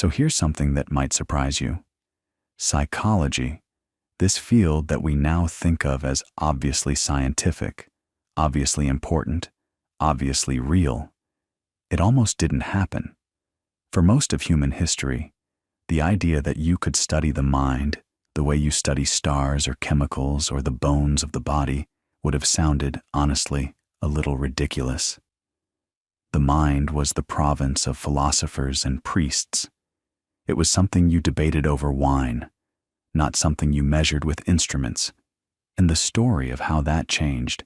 So here's something that might surprise you. Psychology, this field that we now think of as obviously scientific, obviously important, obviously real, it almost didn't happen. For most of human history, the idea that you could study the mind, the way you study stars or chemicals or the bones of the body, would have sounded, honestly, a little ridiculous. The mind was the province of philosophers and priests. It was something you debated over wine, not something you measured with instruments. And the story of how that changed,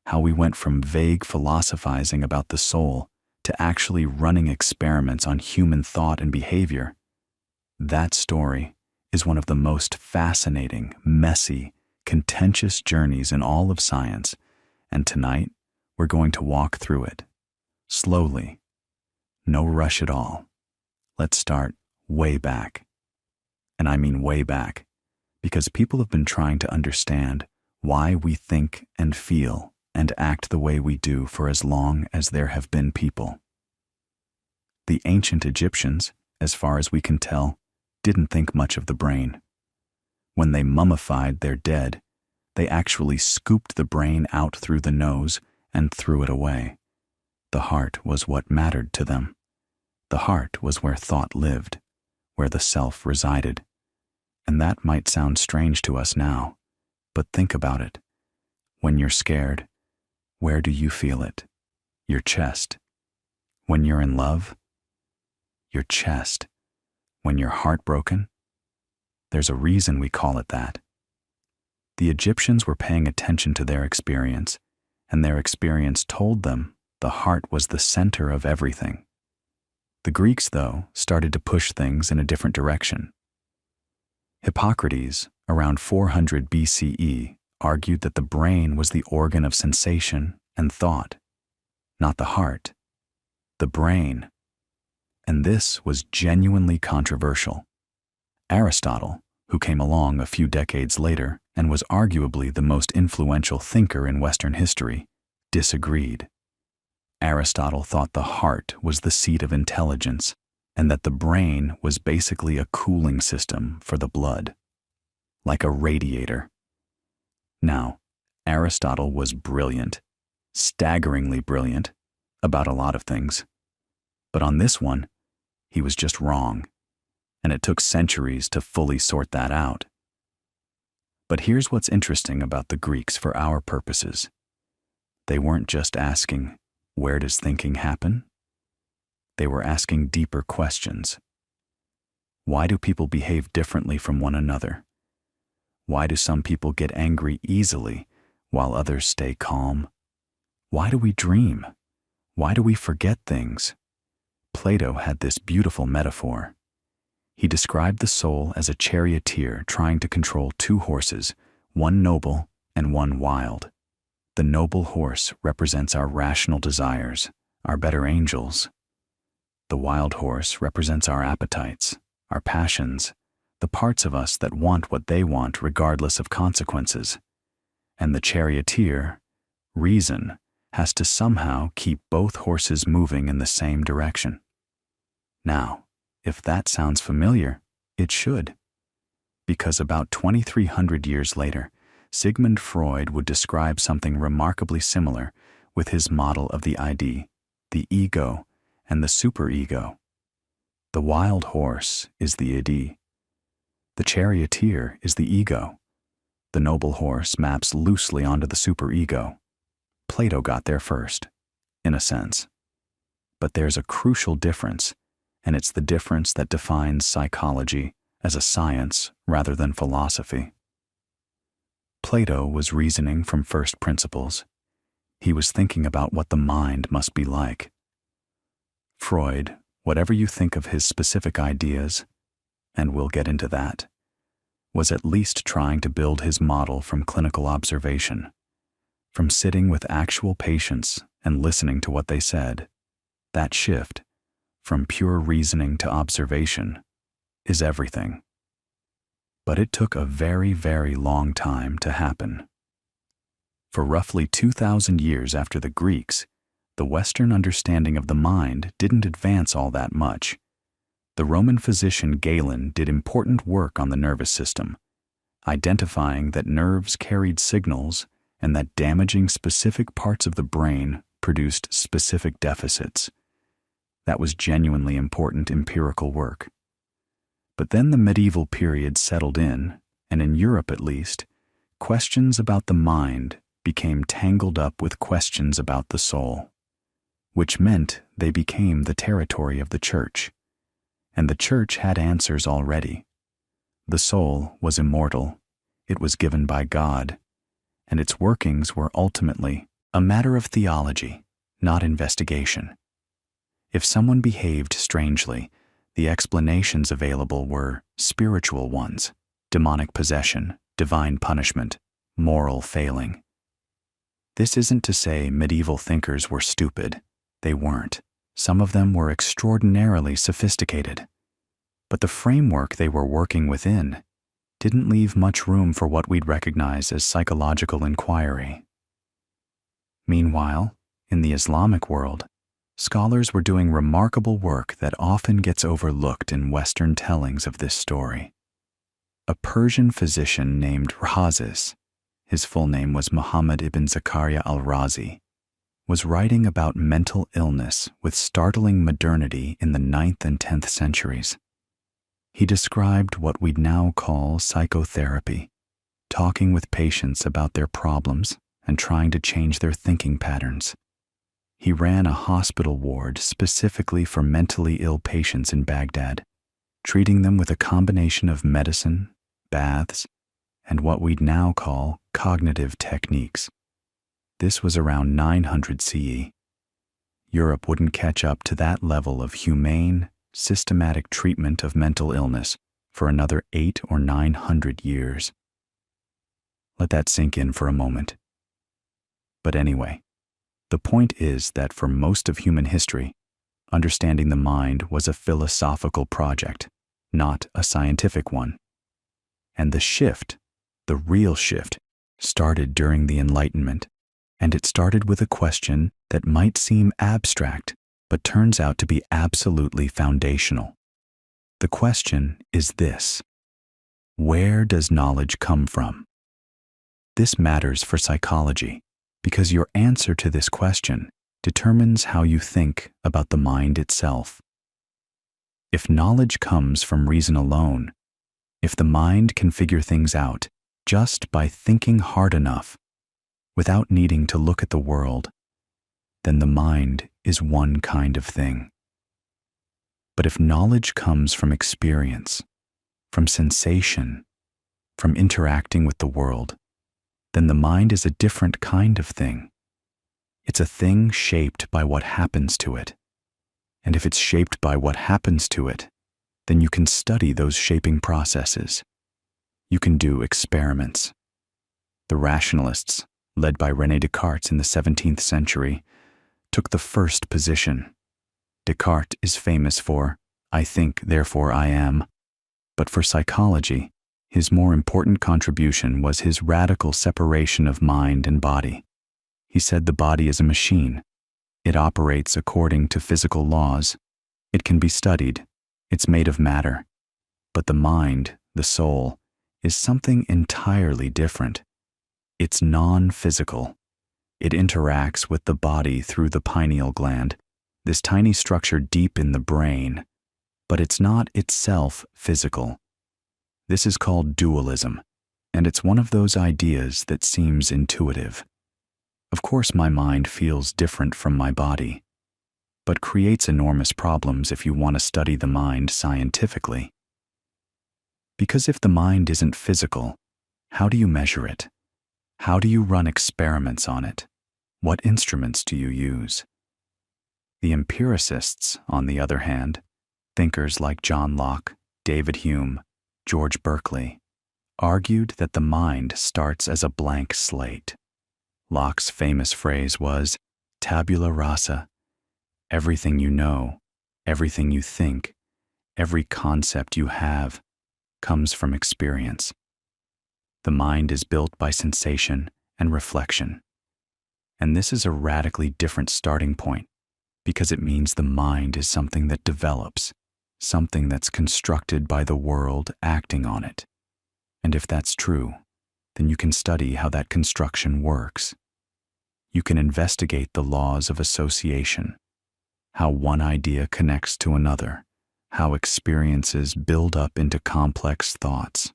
how we went from vague philosophizing about the soul to actually running experiments on human thought and behavior, that story is one of the most fascinating, messy, contentious journeys in all of science, and tonight we're going to walk through it. Slowly. No rush at all. Let's start way back. And I mean way back, because people have been trying to understand why we think and feel and act the way we do for as long as there have been people. The ancient Egyptians, as far as we can tell, didn't think much of the brain. When they mummified their dead, they actually scooped the brain out through the nose and threw it away. The heart was what mattered to them. The heart was where thought lived, where the self resided. And that might sound strange to us now, but think about it. When you're scared, where do you feel it? Your chest. When you're in love, your chest. When you're heartbroken, there's a reason we call it that. The Egyptians were paying attention to their experience, and their experience told them the heart was the center of everything. The Greeks, though, started to push things in a different direction. Hippocrates, around 400 BCE, argued that the brain was the organ of sensation and thought, not the heart, the brain. And this was genuinely controversial. Aristotle, who came along a few decades later and was arguably the most influential thinker in Western history, disagreed. Aristotle thought the heart was the seat of intelligence and that the brain was basically a cooling system for the blood, like a radiator. Now, Aristotle was brilliant, staggeringly brilliant, about a lot of things. But on this one, he was just wrong, and it took centuries to fully sort that out. But here's what's interesting about the Greeks for our purposes. They weren't just asking, where does thinking happen? They were asking deeper questions. Why do people behave differently from one another? Why do some people get angry easily while others stay calm? Why do we dream? Why do we forget things? Plato had this beautiful metaphor. He described the soul as a charioteer trying to control two horses, one noble and one wild. The noble horse represents our rational desires, our better angels. The wild horse represents our appetites, our passions, the parts of us that want what they want regardless of consequences. And the charioteer, reason, has to somehow keep both horses moving in the same direction. Now, if that sounds familiar, it should. Because about 2,300 years later, Sigmund Freud would describe something remarkably similar with his model of the ID, the ego, and the superego. The wild horse is the id. The charioteer is the ego. The noble horse maps loosely onto the superego. Plato got there first, in a sense. But there's a crucial difference, and it's the difference that defines psychology as a science rather than philosophy. Plato was reasoning from first principles. He was thinking about what the mind must be like. Freud, whatever you think of his specific ideas, and we'll get into that, was at least trying to build his model from clinical observation, from sitting with actual patients and listening to what they said. That shift, from pure reasoning to observation, is everything. But it took a very, very long time to happen. For roughly 2,000 years after the Greeks, the Western understanding of the mind didn't advance all that much. The Roman physician Galen did important work on the nervous system, identifying that nerves carried signals and that damaging specific parts of the brain produced specific deficits. That was genuinely important empirical work. But then the medieval period settled in, and in Europe at least, questions about the mind became tangled up with questions about the soul, which meant they became the territory of the church. And the church had answers already. The soul was immortal, it was given by God, and its workings were ultimately a matter of theology, not investigation. If someone behaved strangely, the explanations available were spiritual ones: demonic possession, divine punishment, moral failing. This isn't to say medieval thinkers were stupid. They weren't. Some of them were extraordinarily sophisticated. But the framework they were working within didn't leave much room for what we'd recognize as psychological inquiry. Meanwhile, in the Islamic world, scholars were doing remarkable work that often gets overlooked in Western tellings of this story. A Persian physician named Rahazis, his full name was Muhammad ibn Zakaria al-Razi, was writing about mental illness with startling modernity in the 9th and 10th centuries. He described what we'd now call psychotherapy, talking with patients about their problems and trying to change their thinking patterns. He ran a hospital ward specifically for mentally ill patients in Baghdad, treating them with a combination of medicine, baths, and what we'd now call cognitive techniques. This was around 900 CE. Europe wouldn't catch up to that level of humane, systematic treatment of mental illness for another 800 or 900 years. Let that sink in for a moment. But anyway, the point is that for most of human history, understanding the mind was a philosophical project, not a scientific one. And the shift, the real shift, started during the Enlightenment, and it started with a question that might seem abstract, but turns out to be absolutely foundational. The question is this: where does knowledge come from? This matters for psychology, because your answer to this question determines how you think about the mind itself. If knowledge comes from reason alone, if the mind can figure things out just by thinking hard enough, without needing to look at the world, then the mind is one kind of thing. But if knowledge comes from experience, from sensation, from interacting with the world, then the mind is a different kind of thing. It's a thing shaped by what happens to it. And if it's shaped by what happens to it, then you can study those shaping processes. You can do experiments. The rationalists, led by René Descartes in the 17th century, took the first position. Descartes is famous for, "I think, therefore I am." But for psychology, his more important contribution was his radical separation of mind and body. He said the body is a machine. It operates according to physical laws. It can be studied. It's made of matter. But the mind, the soul, is something entirely different. It's non-physical. It interacts with the body through the pineal gland, this tiny structure deep in the brain, but it's not itself physical. This is called dualism, and it's one of those ideas that seems intuitive. Of course, my mind feels different from my body, but creates enormous problems if you want to study the mind scientifically. Because if the mind isn't physical, how do you measure it? How do you run experiments on it? What instruments do you use? The empiricists, on the other hand, thinkers like John Locke, David Hume, George Berkeley, argued that the mind starts as a blank slate. Locke's famous phrase was, tabula rasa. Everything you know, everything you think, every concept you have, comes from experience. The mind is built by sensation and reflection. And this is a radically different starting point, because it means the mind is something that develops, something that's constructed by the world acting on it. And if that's true, then you can study how that construction works. You can investigate the laws of association, how one idea connects to another, how experiences build up into complex thoughts.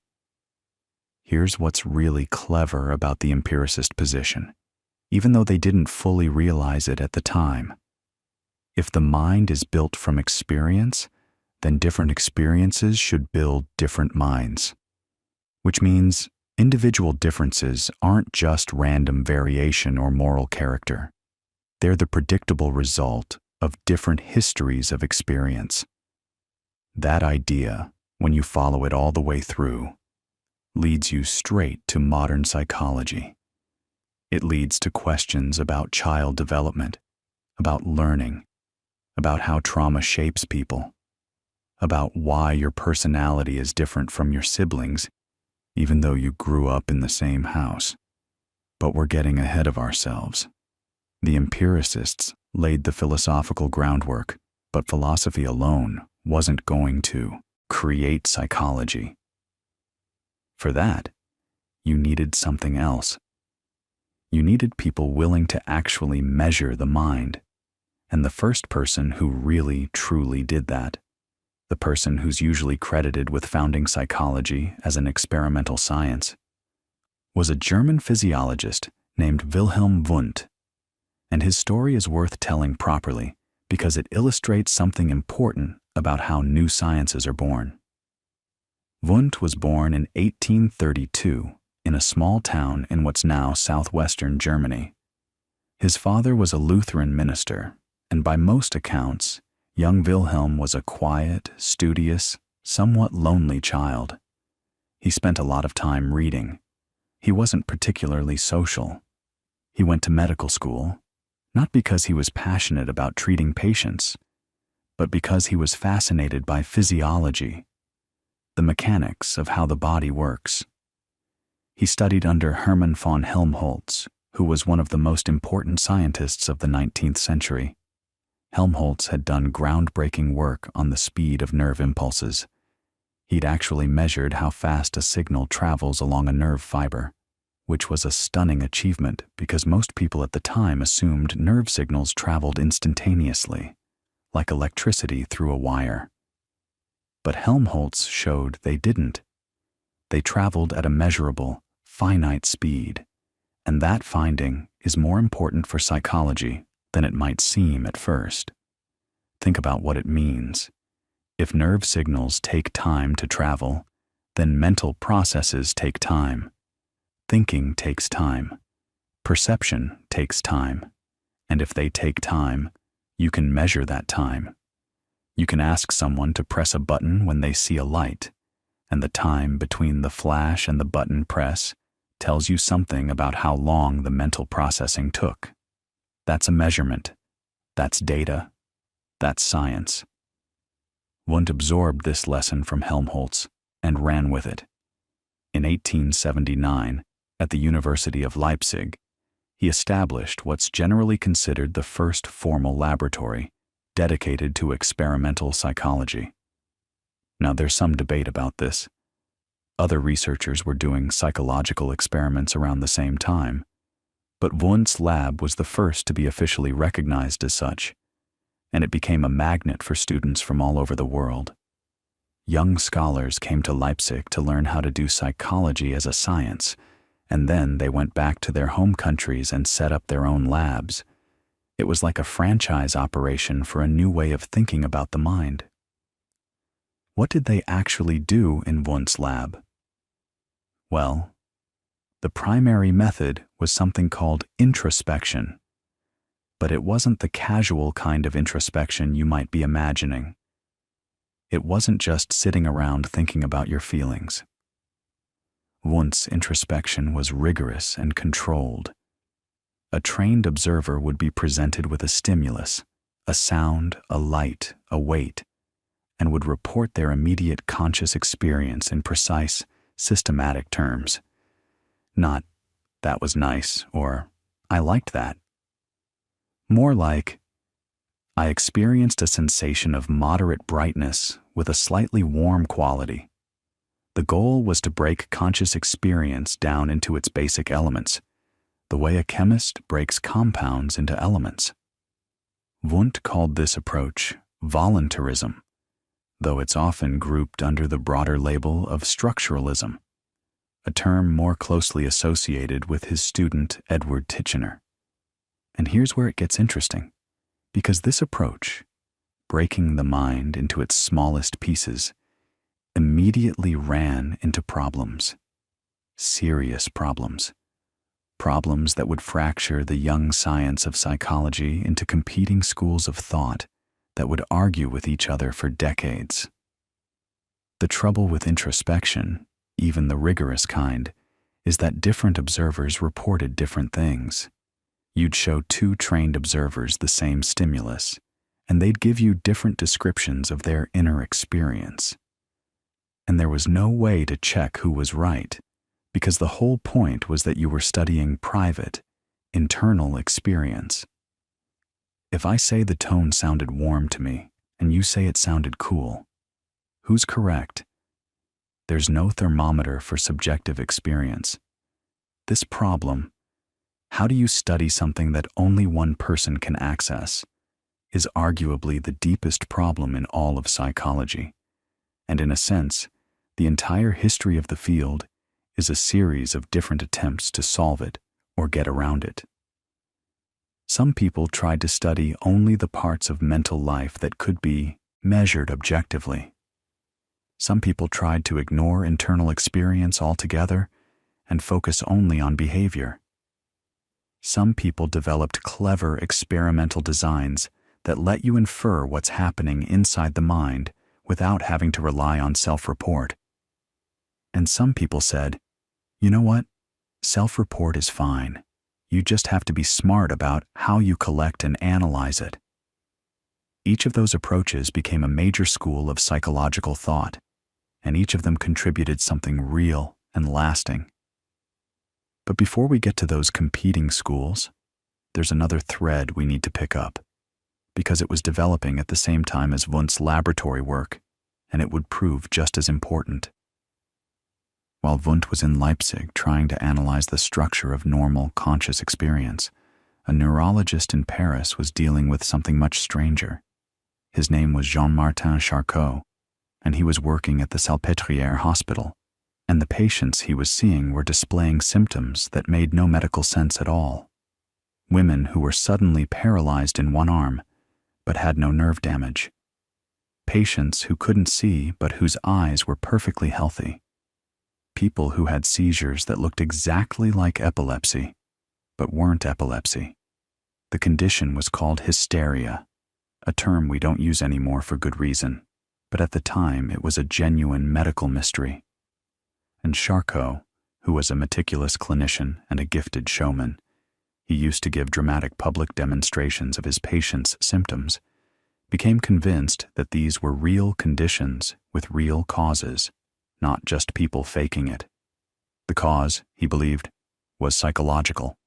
Here's what's really clever about the empiricist position, even though they didn't fully realize it at the time. If the mind is built from experience, then different experiences should build different minds. Which means individual differences aren't just random variation or moral character. They're the predictable result of different histories of experience. That idea, when you follow it all the way through, leads you straight to modern psychology. It leads to questions about child development, about learning, about how trauma shapes people, about why your personality is different from your siblings, even though you grew up in the same house. But we're getting ahead of ourselves. The empiricists laid the philosophical groundwork, but philosophy alone wasn't going to create psychology. For that, you needed something else. You needed people willing to actually measure the mind. And the first person who really, truly did that, the person who's usually credited with founding psychology as an experimental science, was a German physiologist named Wilhelm Wundt. And his story is worth telling properly because it illustrates something important about how new sciences are born. Wundt was born in 1832 in a small town in what's now southwestern Germany. His father was a Lutheran minister, and by most accounts, young Wilhelm was a quiet, studious, somewhat lonely child. He spent a lot of time reading. He wasn't particularly social. He went to medical school, not because he was passionate about treating patients, but because he was fascinated by physiology, the mechanics of how the body works. He studied under Hermann von Helmholtz, who was one of the most important scientists of the 19th century. Helmholtz had done groundbreaking work on the speed of nerve impulses. He'd actually measured how fast a signal travels along a nerve fiber, which was a stunning achievement because most people at the time assumed nerve signals traveled instantaneously, like electricity through a wire. But Helmholtz showed they didn't. They traveled at a measurable, finite speed, and that finding is more important for psychology than it might seem at first. Think about what it means. If nerve signals take time to travel, then mental processes take time. Thinking takes time. Perception takes time. And if they take time, you can measure that time. You can ask someone to press a button when they see a light, and the time between the flash and the button press tells you something about how long the mental processing took. That's a measurement. That's data. That's science. Wundt absorbed this lesson from Helmholtz and ran with it. In 1879, at the University of Leipzig, he established what's generally considered the first formal laboratory dedicated to experimental psychology. Now, there's some debate about this. Other researchers were doing psychological experiments around the same time, but Wundt's lab was the first to be officially recognized as such, and it became a magnet for students from all over the world. Young scholars came to Leipzig to learn how to do psychology as a science, and then they went back to their home countries and set up their own labs. It was like a franchise operation for a new way of thinking about the mind. What did they actually do in Wundt's lab? Well, the primary method was something called introspection. But it wasn't the casual kind of introspection you might be imagining. It wasn't just sitting around thinking about your feelings. Wundt's introspection was rigorous and controlled. A trained observer would be presented with a stimulus, a sound, a light, a weight, and would report their immediate conscious experience in precise, systematic terms. Not, "That was nice," or "I liked that." More like, I experienced a sensation of moderate brightness with a slightly warm quality. The goal was to break conscious experience down into its basic elements, the way a chemist breaks compounds into elements. Wundt called this approach voluntarism, though it's often grouped under the broader label of structuralism, a term more closely associated with his student Edward Titchener. And here's where it gets interesting, because this approach, breaking the mind into its smallest pieces, immediately ran into problems, serious problems that would fracture the young science of psychology into competing schools of thought that would argue with each other for decades. The trouble with introspection, even the rigorous kind, is that different observers reported different things. You'd show two trained observers the same stimulus, and they'd give you different descriptions of their inner experience. And there was no way to check who was right, because the whole point was that you were studying private, internal experience. If I say the tone sounded warm to me, and you say it sounded cool, who's correct? There's no thermometer for subjective experience. This problem, how do you study something that only one person can access, is arguably the deepest problem in all of psychology. And in a sense, the entire history of the field is a series of different attempts to solve it or get around it. Some people tried to study only the parts of mental life that could be measured objectively. Some people tried to ignore internal experience altogether and focus only on behavior. Some people developed clever experimental designs that let you infer what's happening inside the mind without having to rely on self-report. And some people said, you know what? Self-report is fine. You just have to be smart about how you collect and analyze it. Each of those approaches became a major school of psychological thought, and each of them contributed something real and lasting. But before we get to those competing schools, there's another thread we need to pick up, because it was developing at the same time as Wundt's laboratory work, and it would prove just as important. While Wundt was in Leipzig trying to analyze the structure of normal conscious experience, a neurologist in Paris was dealing with something much stranger. His name was Jean-Martin Charcot, and he was working at the Salpêtrière hospital, and the patients he was seeing were displaying symptoms that made no medical sense at all. Women who were suddenly paralyzed in one arm, but had no nerve damage. Patients who couldn't see but whose eyes were perfectly healthy. People who had seizures that looked exactly like epilepsy, but weren't epilepsy. The condition was called hysteria, a term we don't use anymore for good reason, but at the time it was a genuine medical mystery. And Charcot, who was a meticulous clinician and a gifted showman, he used to give dramatic public demonstrations of his patients' symptoms, became convinced that these were real conditions with real causes, not just people faking it. The cause, he believed, was psychological.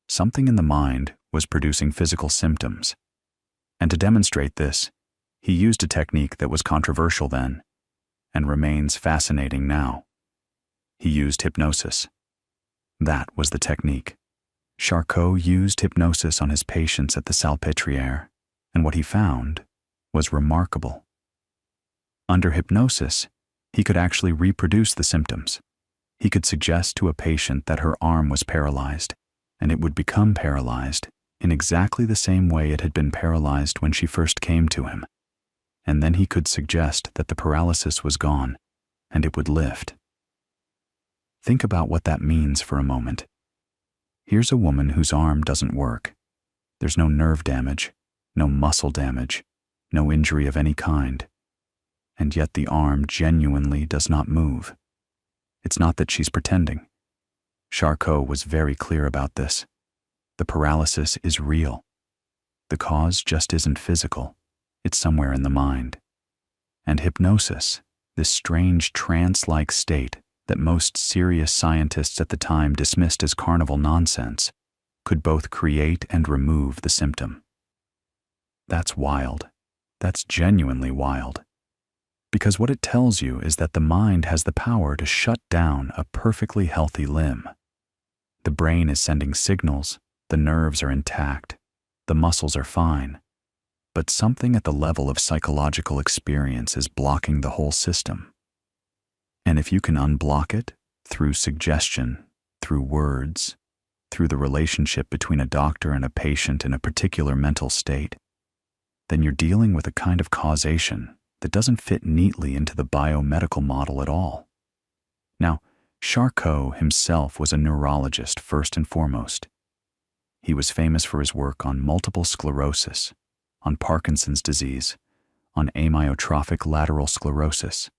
Something in the mind was producing physical symptoms. And to demonstrate this, he used a technique that was controversial then, and remains fascinating now. He used hypnosis. That was the technique. Charcot used hypnosis on his patients at the Salpêtrière, and what he found was remarkable. Under hypnosis, he could actually reproduce the symptoms. He could suggest to a patient that her arm was paralyzed, and it would become paralyzed in exactly the same way it had been paralyzed when she first came to him. And then he could suggest that the paralysis was gone, and it would lift. Think about what that means for a moment. Here's a woman whose arm doesn't work. There's no nerve damage, no muscle damage, no injury of any kind. And yet the arm genuinely does not move. It's not that she's pretending. Charcot was very clear about this. The paralysis is real. The cause just isn't physical. It's somewhere in the mind. And hypnosis, this strange trance-like state that most serious scientists at the time dismissed as carnival nonsense, could both create and remove the symptom. That's wild. That's genuinely wild. Because what it tells you is that the mind has the power to shut down a perfectly healthy limb. The brain is sending signals, the nerves are intact, the muscles are fine, but something at the level of psychological experience is blocking the whole system. And if you can unblock it through suggestion, through words, through the relationship between a doctor and a patient in a particular mental state, then you're dealing with a kind of causation that doesn't fit neatly into the biomedical model at all. Now, Charcot himself was a neurologist first and foremost. He was famous for his work on multiple sclerosis, on Parkinson's disease, on amyotrophic lateral sclerosis,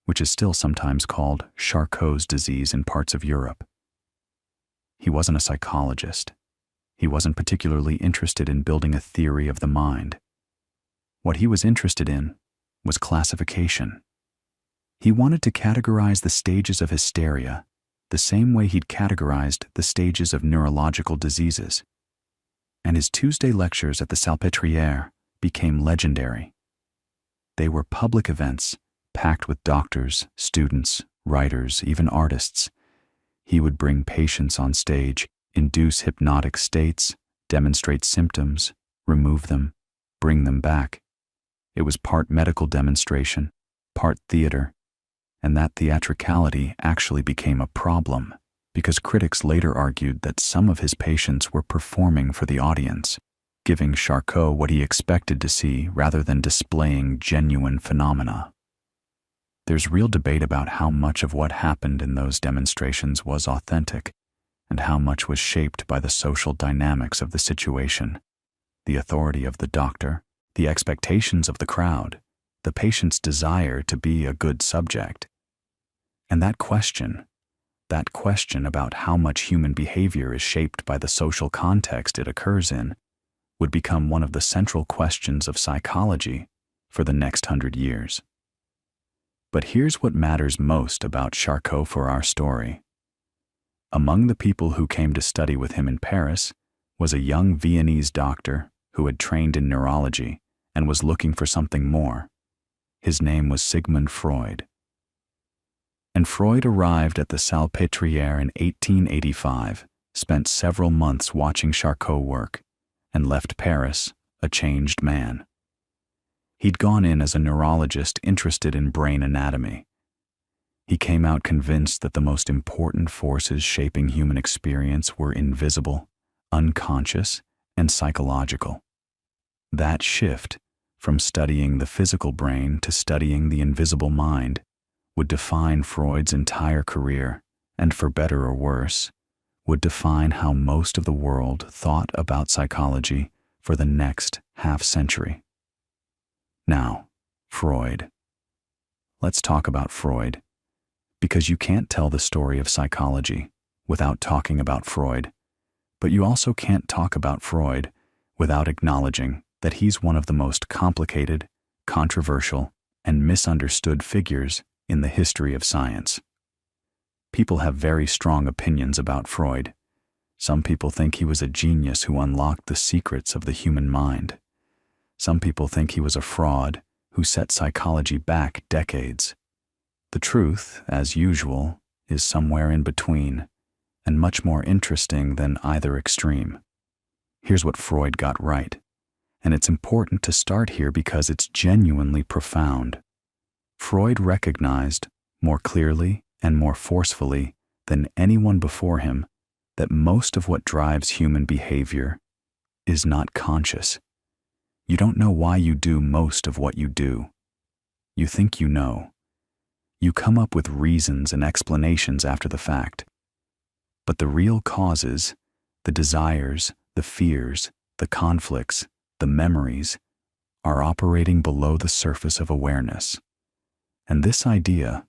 which is still sometimes called Charcot's disease in parts of Europe. He wasn't a psychologist. He wasn't particularly interested in building a theory of the mind. What he was interested in was classification. He wanted to categorize the stages of hysteria the same way he'd categorized the stages of neurological diseases. And his Tuesday lectures at the Salpêtrière became legendary. They were public events, packed with doctors, students, writers, even artists. He would bring patients on stage, induce hypnotic states, demonstrate symptoms, remove them, bring them back. It was part medical demonstration, part theater, and that theatricality actually became a problem because critics later argued that some of his patients were performing for the audience, giving Charcot what he expected to see rather than displaying genuine phenomena. There's real debate about how much of what happened in those demonstrations was authentic and how much was shaped by the social dynamics of the situation, the authority of the doctor, the expectations of the crowd, the patient's desire to be a good subject. And that question about how much human behavior is shaped by the social context it occurs in, would become one of the central questions of psychology for the next 100 years. But here's what matters most about Charcot for our story. Among the people who came to study with him in Paris was a young Viennese doctor who had trained in neurology and was looking for something more. His name was Sigmund Freud. And Freud arrived at the Salpêtrière in 1885, spent several months watching Charcot work, and left Paris a changed man. He'd gone in as a neurologist interested in brain anatomy. He came out convinced that the most important forces shaping human experience were invisible, unconscious, and psychological. That shift, from studying the physical brain to studying the invisible mind, would define Freud's entire career, and for better or worse, would define how most of the world thought about psychology for the next half-century. Now, Freud. Let's talk about Freud, because you can't tell the story of psychology without talking about Freud, but you also can't talk about Freud without acknowledging that he's one of the most complicated, controversial, and misunderstood figures in the history of science. People have very strong opinions about Freud. Some people think he was a genius who unlocked the secrets of the human mind. Some people think he was a fraud who set psychology back decades. The truth, as usual, is somewhere in between, and much more interesting than either extreme. Here's what Freud got right, and it's important to start here because it's genuinely profound. Freud recognized, more clearly and more forcefully than anyone before him, that most of what drives human behavior is not conscious. You don't know why you do most of what you do. You think you know. You come up with reasons and explanations after the fact. But the real causes, the desires, the fears, the conflicts, the memories, are operating below the surface of awareness. And this idea,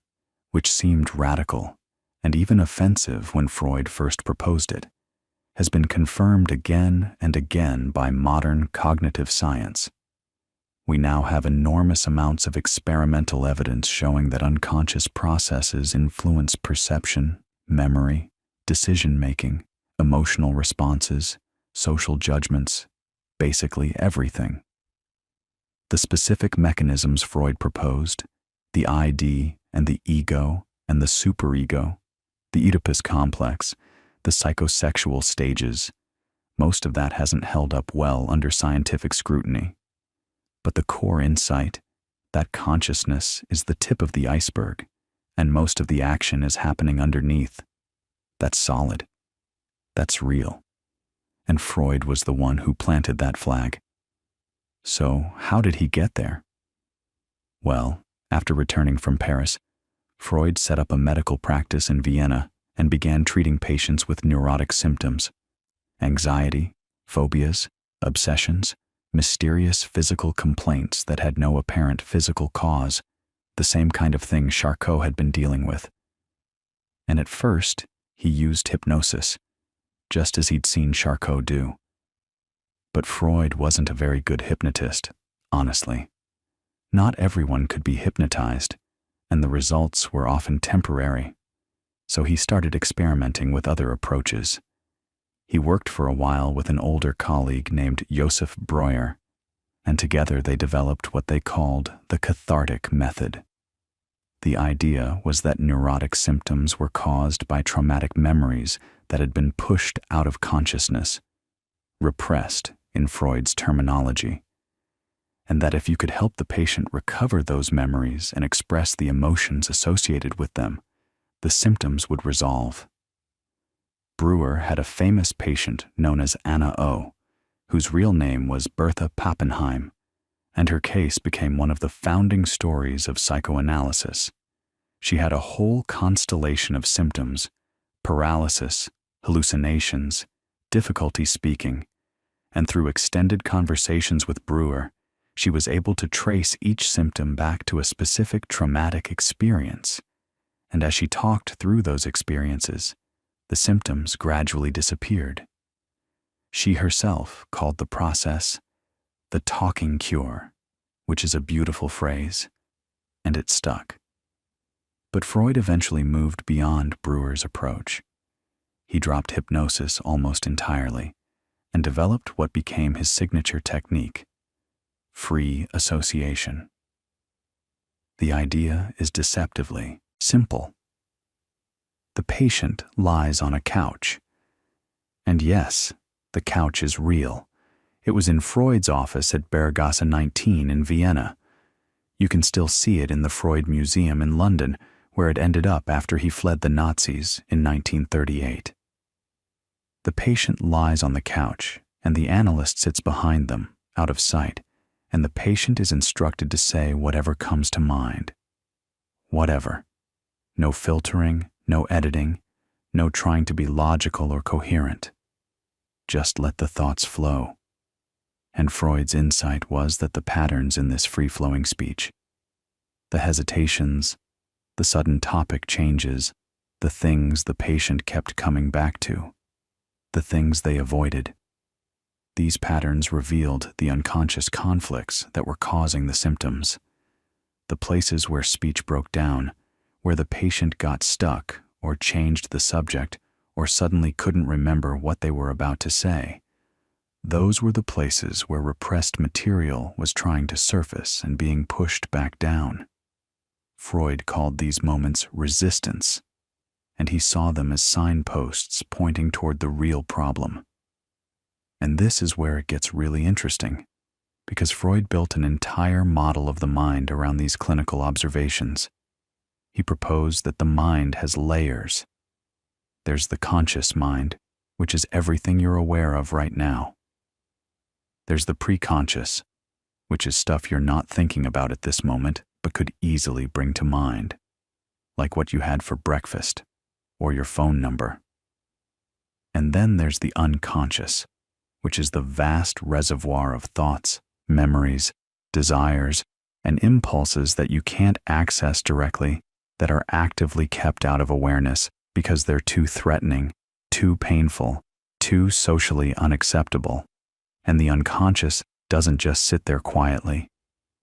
which seemed radical and even offensive when Freud first proposed it, has been confirmed again and again by modern cognitive science. We now have enormous amounts of experimental evidence showing that unconscious processes influence perception, memory, decision-making, emotional responses, social judgments, basically everything. The specific mechanisms Freud proposed, the ID and the ego and the superego, the Oedipus complex, the psychosexual stages, most of that hasn't held up well under scientific scrutiny. But the core insight, that consciousness, is the tip of the iceberg, and most of the action is happening underneath. That's solid. That's real. And Freud was the one who planted that flag. So, how did he get there? Well, after returning from Paris, Freud set up a medical practice in Vienna and began treating patients with neurotic symptoms, anxiety, phobias, obsessions, mysterious physical complaints that had no apparent physical cause, the same kind of thing Charcot had been dealing with. And at first, he used hypnosis, just as he'd seen Charcot do. But Freud wasn't a very good hypnotist, honestly. Not everyone could be hypnotized, and the results were often temporary. So he started experimenting with other approaches. He worked for a while with an older colleague named Joseph Breuer, and together they developed what they called the cathartic method. The idea was that neurotic symptoms were caused by traumatic memories that had been pushed out of consciousness, repressed in Freud's terminology, and that if you could help the patient recover those memories and express the emotions associated with them, the symptoms would resolve. Breuer had a famous patient known as Anna O., whose real name was Bertha Pappenheim, and her case became one of the founding stories of psychoanalysis. She had a whole constellation of symptoms: paralysis, hallucinations, difficulty speaking, and through extended conversations with Breuer, she was able to trace each symptom back to a specific traumatic experience. And as she talked through those experiences, the symptoms gradually disappeared. She herself called the process the talking cure, which is a beautiful phrase, and it stuck. But Freud eventually moved beyond Breuer's approach. He dropped hypnosis almost entirely and developed what became his signature technique: free association. The idea is deceptively simple. The patient lies on a couch. And yes, the couch is real. It was in Freud's office at Berggasse 19 in Vienna. You can still see it in the Freud Museum in London, where it ended up after he fled the Nazis in 1938. The patient lies on the couch, and the analyst sits behind them, out of sight, and the patient is instructed to say whatever comes to mind. Whatever. No filtering, no editing, no trying to be logical or coherent. Just let the thoughts flow. And Freud's insight was that the patterns in this free-flowing speech, the hesitations, the sudden topic changes, the things the patient kept coming back to, the things they avoided, these patterns revealed the unconscious conflicts that were causing the symptoms, the places where speech broke down, where the patient got stuck or changed the subject or suddenly couldn't remember what they were about to say. Those were the places where repressed material was trying to surface and being pushed back down. Freud called these moments resistance, and he saw them as signposts pointing toward the real problem. And this is where it gets really interesting, because Freud built an entire model of the mind around these clinical observations. He proposed that the mind has layers. There's the conscious mind, which is everything you're aware of right now. There's the preconscious, which is stuff you're not thinking about at this moment, but could easily bring to mind, like what you had for breakfast, or your phone number. And then there's the unconscious, which is the vast reservoir of thoughts, memories, desires, and impulses that you can't access directly, that are actively kept out of awareness because they're too threatening, too painful, too socially unacceptable. And the unconscious doesn't just sit there quietly.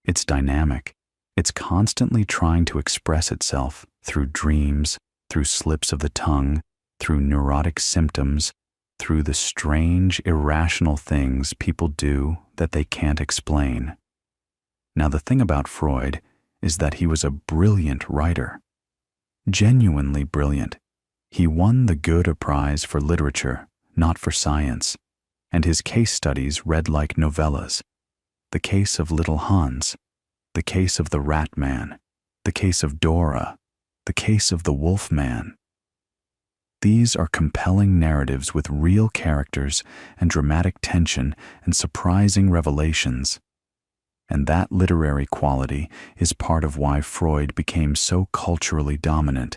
It's dynamic. It's constantly trying to express itself through dreams, through slips of the tongue, through neurotic symptoms, through the strange, irrational things people do that they can't explain. Now, the thing about Freud is that he was a brilliant writer. Genuinely brilliant. He won the Goethe Prize for literature, not for science, and his case studies read like novellas. The case of little Hans, the case of the rat man, the case of Dora, the case of the wolf man. These are compelling narratives with real characters and dramatic tension and surprising revelations. And that literary quality is part of why Freud became so culturally dominant.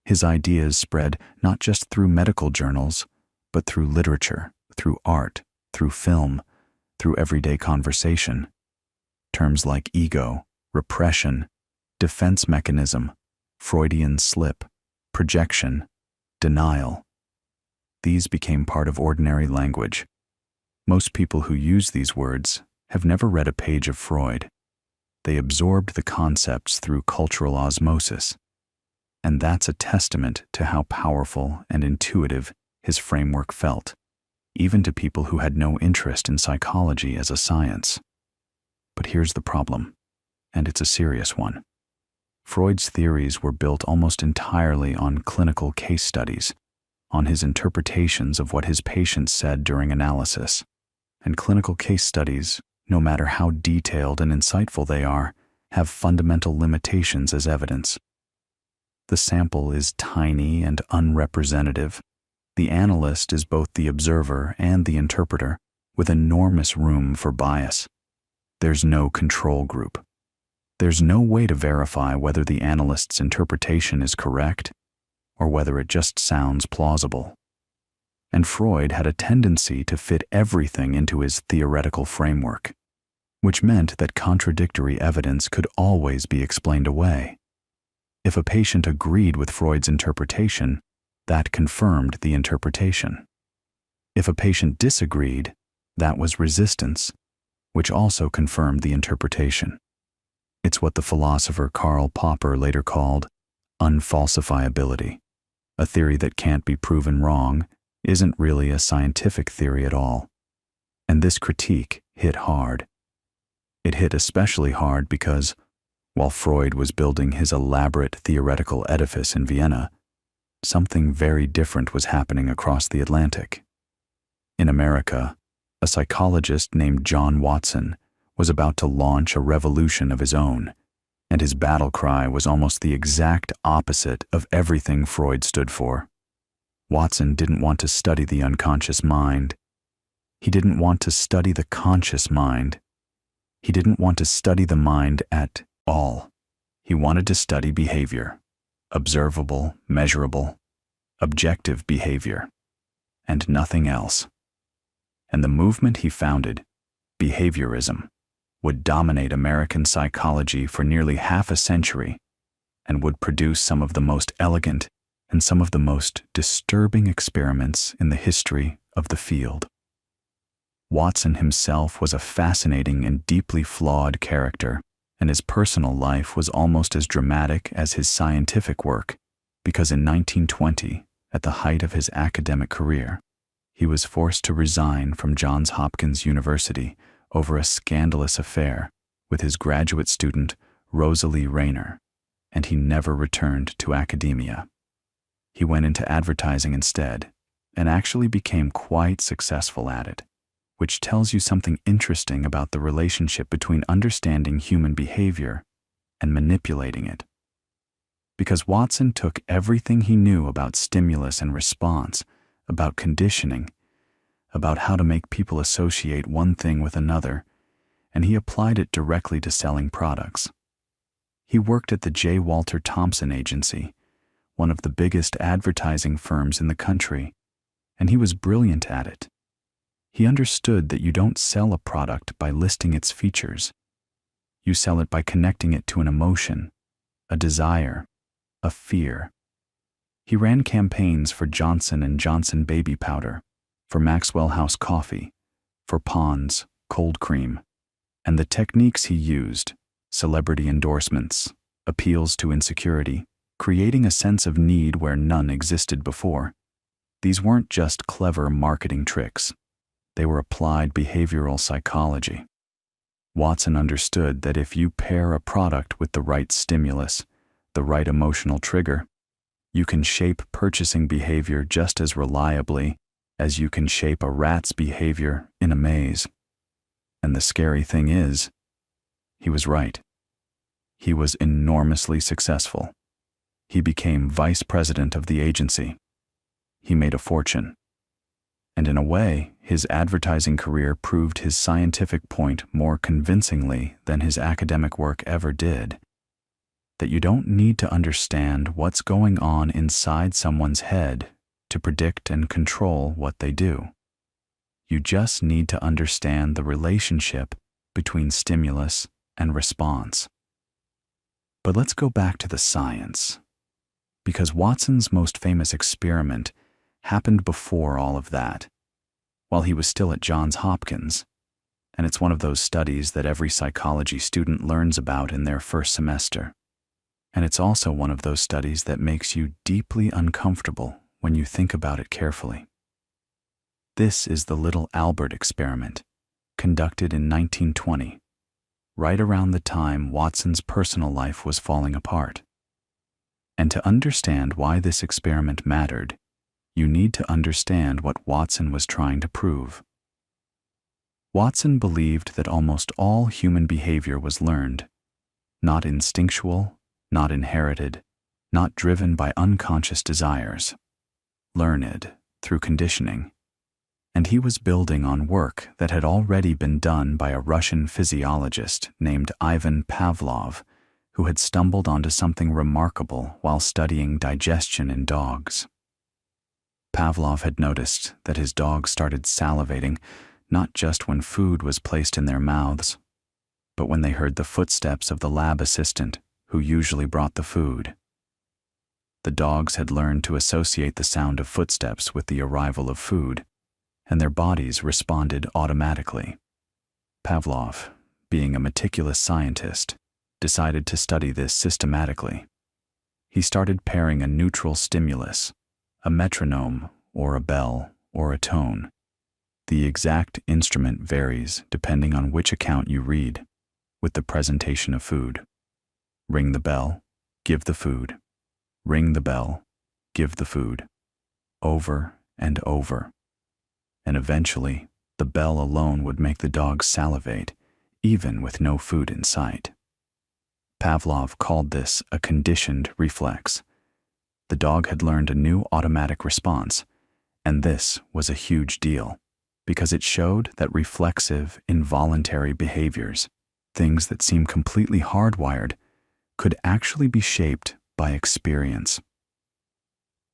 His ideas spread not just through medical journals, but through literature, through art, through film, through everyday conversation. Terms like ego, repression, defense mechanism, Freudian slip, projection, denial. These became part of ordinary language. Most people who use these words have never read a page of Freud. They absorbed the concepts through cultural osmosis. And that's a testament to how powerful and intuitive his framework felt, even to people who had no interest in psychology as a science. But here's the problem, and it's a serious one. Freud's theories were built almost entirely on clinical case studies, on his interpretations of what his patients said during analysis. And clinical case studies, no matter how detailed and insightful they are, have fundamental limitations as evidence. The sample is tiny and unrepresentative. The analyst is both the observer and the interpreter, with enormous room for bias. There's no control group. There's no way to verify whether the analyst's interpretation is correct or whether it just sounds plausible. And Freud had a tendency to fit everything into his theoretical framework, which meant that contradictory evidence could always be explained away. If a patient agreed with Freud's interpretation, that confirmed the interpretation. If a patient disagreed, that was resistance, which also confirmed the interpretation. It's what the philosopher Karl Popper later called unfalsifiability. A theory that can't be proven wrong isn't really a scientific theory at all. And this critique hit hard. It hit especially hard because, while Freud was building his elaborate theoretical edifice in Vienna, something very different was happening across the Atlantic. In America, a psychologist named John Watson was about to launch a revolution of his own, and his battle cry was almost the exact opposite of everything Freud stood for. Watson didn't want to study the unconscious mind. He didn't want to study the conscious mind. He didn't want to study the mind at all. He wanted to study behavior, observable, measurable, objective behavior, and nothing else. And the movement he founded, behaviorism, would dominate American psychology for nearly half a century and would produce some of the most elegant and some of the most disturbing experiments in the history of the field. Watson himself was a fascinating and deeply flawed character, and his personal life was almost as dramatic as his scientific work, because in 1920, at the height of his academic career, he was forced to resign from Johns Hopkins University over a scandalous affair with his graduate student Rosalie Rayner, and he never returned to academia. He went into advertising instead, and actually became quite successful at it, which tells you something interesting about the relationship between understanding human behavior and manipulating it. Because Watson took everything he knew about stimulus and response, about conditioning, about how to make people associate one thing with another, and he applied it directly to selling products. He worked at the J. Walter Thompson Agency, one of the biggest advertising firms in the country, and he was brilliant at it. He understood that you don't sell a product by listing its features. You sell it by connecting it to an emotion, a desire, a fear. He ran campaigns for Johnson & Johnson baby powder, for Maxwell House coffee, for Pond's cold cream, and the techniques he used, celebrity endorsements, appeals to insecurity, creating a sense of need where none existed before. These weren't just clever marketing tricks. They were applied behavioral psychology. Watson understood that if you pair a product with the right stimulus, the right emotional trigger, you can shape purchasing behavior just as reliably as you can shape a rat's behavior in a maze. And the scary thing is, he was right. He was enormously successful. He became vice president of the agency. He made a fortune. And in a way, his advertising career proved his scientific point more convincingly than his academic work ever did. That you don't need to understand what's going on inside someone's head to predict and control what they do. You just need to understand the relationship between stimulus and response. But let's go back to the science, because Watson's most famous experiment happened before all of that, while he was still at Johns Hopkins, and it's one of those studies that every psychology student learns about in their first semester. And it's also one of those studies that makes you deeply uncomfortable when you think about it carefully. This is the Little Albert experiment, conducted in 1920, right around the time Watson's personal life was falling apart. And to understand why this experiment mattered, you need to understand what Watson was trying to prove. Watson believed that almost all human behavior was learned, not instinctual, not inherited, not driven by unconscious desires, learned through conditioning. And he was building on work that had already been done by a Russian physiologist named Ivan Pavlov, who had stumbled onto something remarkable while studying digestion in dogs. Pavlov had noticed that his dogs started salivating not just when food was placed in their mouths, but when they heard the footsteps of the lab assistant who usually brought the food. The dogs had learned to associate the sound of footsteps with the arrival of food, and their bodies responded automatically. Pavlov, being a meticulous scientist, decided to study this systematically. He started pairing a neutral stimulus, a metronome or a bell or a tone. The exact instrument varies depending on which account you read, with the presentation of food. Ring the bell, give the food. Ring the bell, give the food. Over and over. And eventually, the bell alone would make the dog salivate, even with no food in sight. Pavlov called this a conditioned reflex. The dog had learned a new automatic response, and this was a huge deal, because it showed that reflexive, involuntary behaviors, things that seem completely hardwired, could actually be shaped by experience.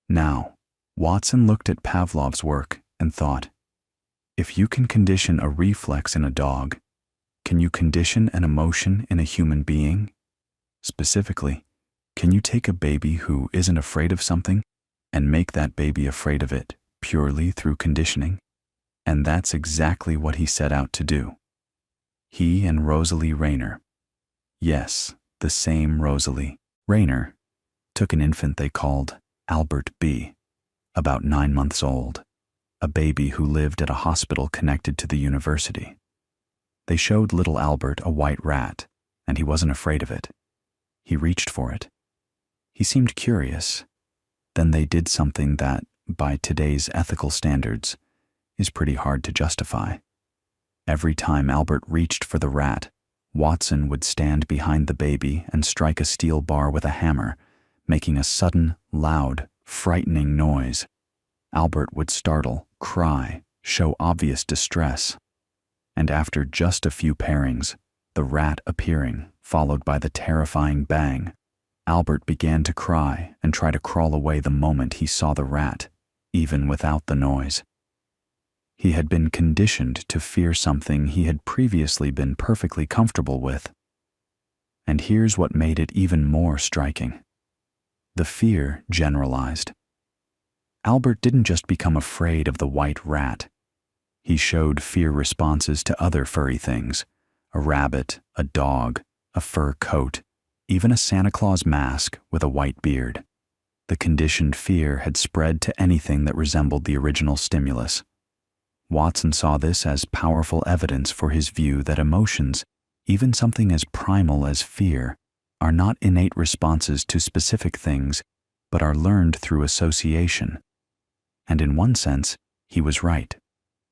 Now, Watson looked at Pavlov's work and thought, if you can condition a reflex in a dog, can you condition an emotion in a human being? Specifically, can you take a baby who isn't afraid of something and make that baby afraid of it purely through conditioning? And that's exactly what he set out to do. He and Rosalie Rayner, yes, the same Rosalie Rayner, took an infant they called Albert B., about 9 months old, a baby who lived at a hospital connected to the university. They showed little Albert a white rat, and he wasn't afraid of it. He reached for it. He seemed curious. Then they did something that, by today's ethical standards, is pretty hard to justify. Every time Albert reached for the rat, Watson would stand behind the baby and strike a steel bar with a hammer, making a sudden, loud, frightening noise. Albert would startle, cry, show obvious distress. And after just a few pairings, the rat appearing, followed by the terrifying bang, Albert began to cry and try to crawl away the moment he saw the rat, even without the noise. He had been conditioned to fear something he had previously been perfectly comfortable with. And here's what made it even more striking. The fear generalized. Albert didn't just become afraid of the white rat. He showed fear responses to other furry things, a rabbit, a dog, a fur coat, even a Santa Claus mask with a white beard. The conditioned fear had spread to anything that resembled the original stimulus. Watson saw this as powerful evidence for his view that emotions even something as primal as fear, are not innate responses to specific things, but are learned through association. And in one sense, he was right.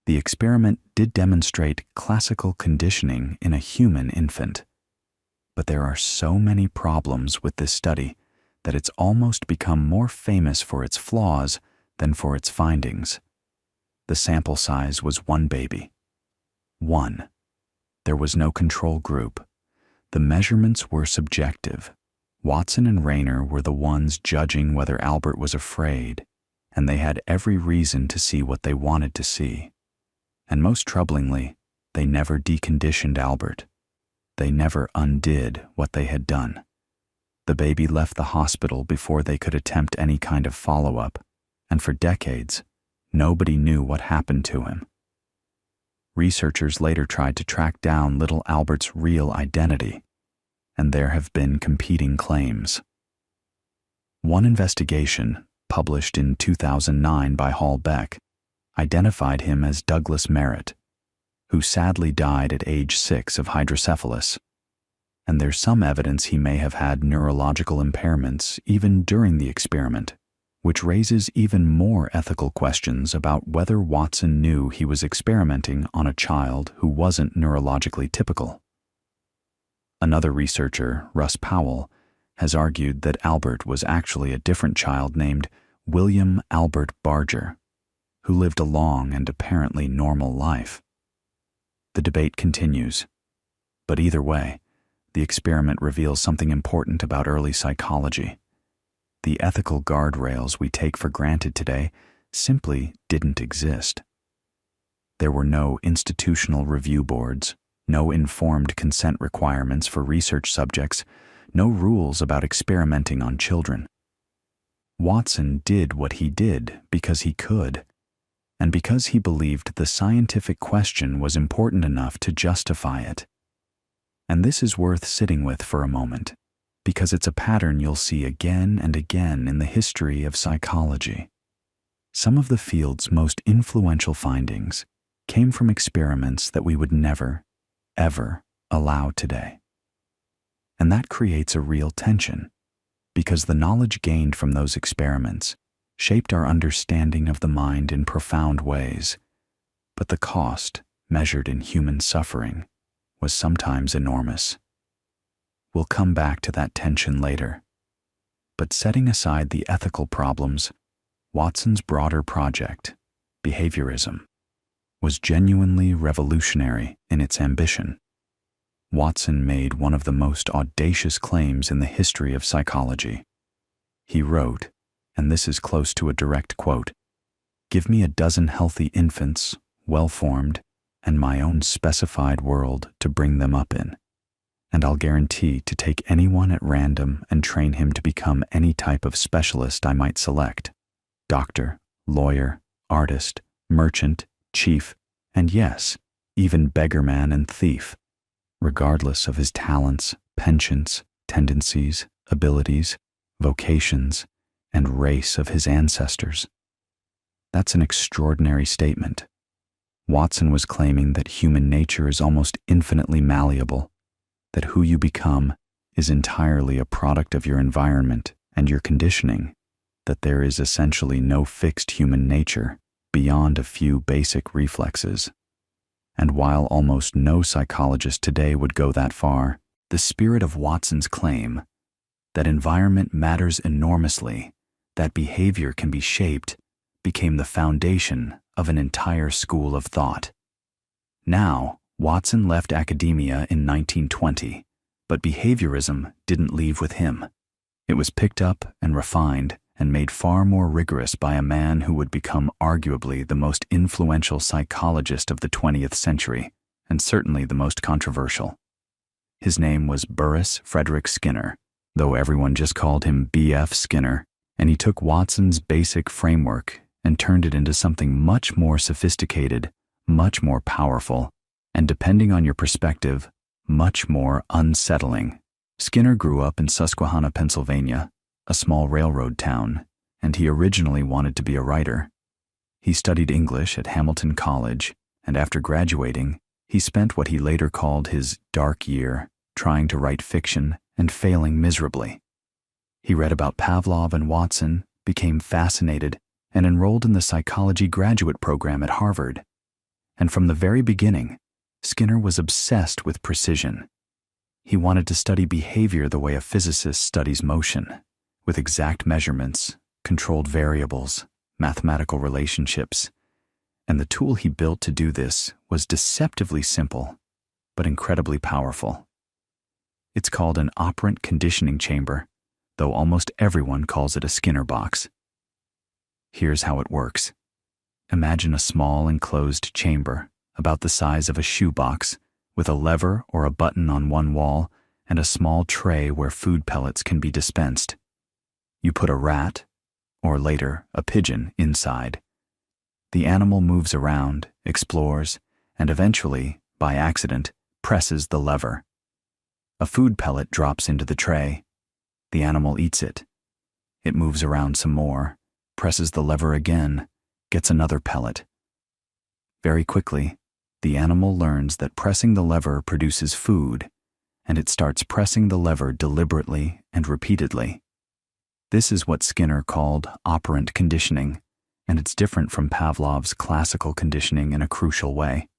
The experiment did demonstrate classical conditioning in a human infant. But there are so many problems with this study that it's almost become more famous for its flaws than for its findings. The sample size was 1 baby. 1. There was no control group. The measurements were subjective. Watson and Rayner were the ones judging whether Albert was afraid, and they had every reason to see what they wanted to see. And most troublingly, they never deconditioned Albert. They never undid what they had done. The baby left the hospital before they could attempt any kind of follow-up, and for decades, nobody knew what happened to him. Researchers later tried to track down little Albert's real identity, and there have been competing claims. One investigation, published in 2009 by Hall Beck, identified him as Douglas Merritt, who sadly died at age 6 of hydrocephalus. And there's some evidence he may have had neurological impairments even during the experiment, which raises even more ethical questions about whether Watson knew he was experimenting on a child who wasn't neurologically typical. Another researcher, Russ Powell, has argued that Albert was actually a different child named William Albert Barger, who lived a long and apparently normal life. The debate continues, but either way, the experiment reveals something important about early psychology. The ethical guardrails we take for granted today simply didn't exist. There were no institutional review boards, no informed consent requirements for research subjects, no rules about experimenting on children. Watson did what he did because he could, and because he believed the scientific question was important enough to justify it. And this is worth sitting with for a moment, because it's a pattern you'll see again and again in the history of psychology. Some of the field's most influential findings came from experiments that we would never, ever allow today. And that creates a real tension, because the knowledge gained from those experiments shaped our understanding of the mind in profound ways, but the cost, measured in human suffering, was sometimes enormous. We'll come back to that tension later. But setting aside the ethical problems, Watson's broader project, behaviorism, was genuinely revolutionary in its ambition. Watson made one of the most audacious claims in the history of psychology. He wrote, and this is close to a direct quote, "Give me a dozen healthy infants, well-formed, and my own specified world to bring them up in, and I'll guarantee to take anyone at random and train him to become any type of specialist I might select: doctor, lawyer, artist, merchant, chief, and yes, even beggarman and thief, regardless of his talents, penchants, tendencies, abilities, vocations, and race of his ancestors." That's an extraordinary statement. Watson was claiming that human nature is almost infinitely malleable, that who you become is entirely a product of your environment and your conditioning, that there is essentially no fixed human nature beyond a few basic reflexes. And while almost no psychologist today would go that far, the spirit of Watson's claim that environment matters enormously, that behavior can be shaped, became the foundation of an entire school of thought. Now, Watson left academia in 1920, but behaviorism didn't leave with him. It was picked up and refined and made far more rigorous by a man who would become arguably the most influential psychologist of the 20th century, and certainly the most controversial. His name was Burrhus Frederick Skinner, though everyone just called him B.F. Skinner, and he took Watson's basic framework and turned it into something much more sophisticated, much more powerful, and depending on your perspective, much more unsettling. Skinner grew up in Susquehanna, Pennsylvania, a small railroad town, and he originally wanted to be a writer. He studied English at Hamilton College, and after graduating, He spent what he later called his dark year trying to write fiction and failing miserably. He read about Pavlov and Watson, became fascinated, and enrolled in the psychology graduate program at Harvard. And from the very beginning, Skinner was obsessed with precision. He wanted to study behavior the way a physicist studies motion, with exact measurements, controlled variables, mathematical relationships. And the tool he built to do this was deceptively simple, but incredibly powerful. It's called an operant conditioning chamber, though almost everyone calls it a Skinner box. Here's how it works. Imagine a small enclosed chamber, about the size of a shoebox, with a lever or a button on one wall and a small tray where food pellets can be dispensed. You put a rat, or later a pigeon, inside. The animal moves around, explores, and eventually, by accident, presses the lever. A food pellet drops into the tray. The animal eats it. It moves around some more, presses the lever again, gets another pellet. Very quickly, the animal learns that pressing the lever produces food, and it starts pressing the lever deliberately and repeatedly. This is what Skinner called operant conditioning, and it's different from Pavlov's classical conditioning in a crucial way.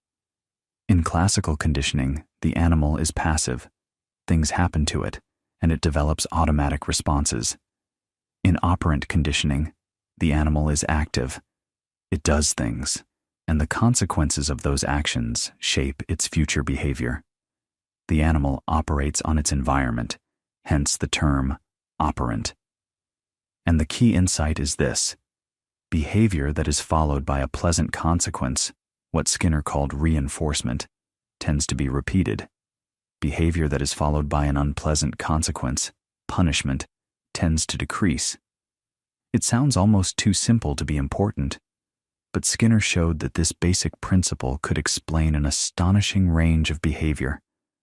In classical conditioning, the animal is passive. Things happen to it, and it develops automatic responses. In operant conditioning, the animal is active. It does things, and the consequences of those actions shape its future behavior. The animal operates on its environment, hence the term operant. And the key insight is this: behavior that is followed by a pleasant consequence, what Skinner called reinforcement, tends to be repeated. Behavior that is followed by an unpleasant consequence, punishment, tends to decrease. It sounds almost too simple to be important, but Skinner showed that this basic principle could explain an astonishing range of behavior,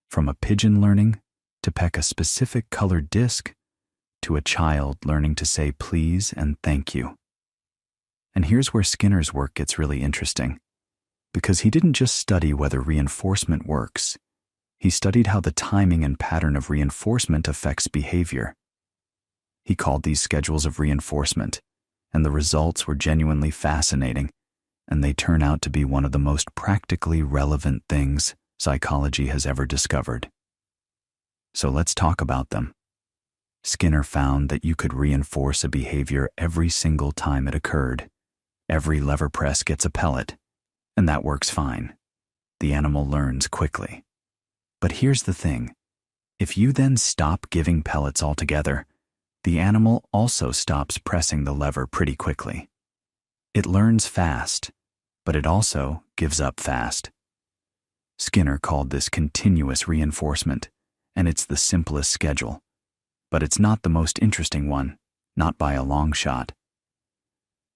from a pigeon learning to peck a specific colored disc, to a child learning to say please and thank you. And here's where Skinner's work gets really interesting, because he didn't just study whether reinforcement works. He studied how the timing and pattern of reinforcement affects behavior. He called these schedules of reinforcement, and the results were genuinely fascinating, and they turn out to be one of the most practically relevant things psychology has ever discovered. So let's talk about them. Skinner found that you could reinforce a behavior every single time it occurred. Every lever press gets a pellet, and that works fine. The animal learns quickly. But here's the thing. If you then stop giving pellets altogether, the animal also stops pressing the lever pretty quickly. It learns fast, but it also gives up fast. Skinner called this continuous reinforcement, and it's the simplest schedule. But it's not the most interesting one, not by a long shot.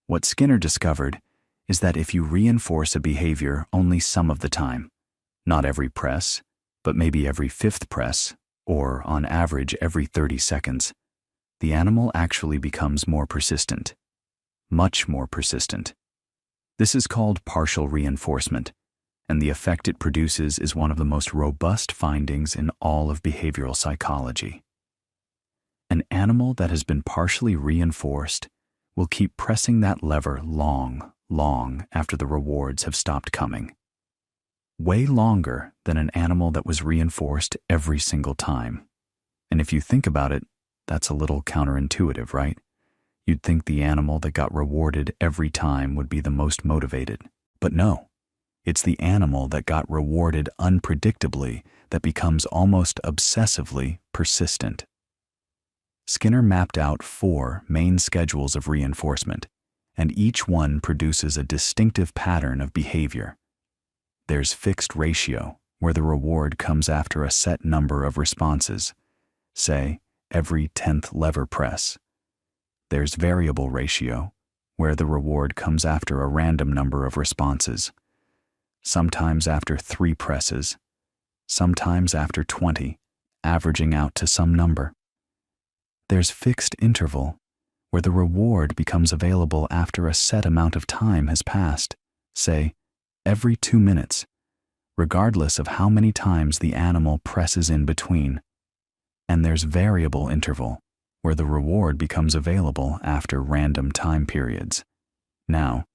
What Skinner discovered is that if you reinforce a behavior only some of the time, not every press, but maybe every fifth press, or on average every 30 seconds, the animal actually becomes more persistent, much more persistent. This is called partial reinforcement, and the effect it produces is one of the most robust findings in all of behavioral psychology. An animal that has been partially reinforced will keep pressing that lever long after the rewards have stopped coming. Way longer than an animal that was reinforced every single time. And if you think about it, that's a little counterintuitive, right? You'd think the animal that got rewarded every time would be the most motivated. But no, it's the animal that got rewarded unpredictably that becomes almost obsessively persistent. Skinner mapped out 4 main schedules of reinforcement, and each one produces a distinctive pattern of behavior. There's fixed ratio, where the reward comes after a set number of responses, say, every 10th lever press. There's variable ratio, where the reward comes after a random number of responses, sometimes after 3 presses, sometimes after 20, averaging out to some number. There's fixed interval, where the reward becomes available after a set amount of time has passed, say, every 2 minutes, regardless of how many times the animal presses in between. And there's variable interval, where the reward becomes available after random time periods. Now,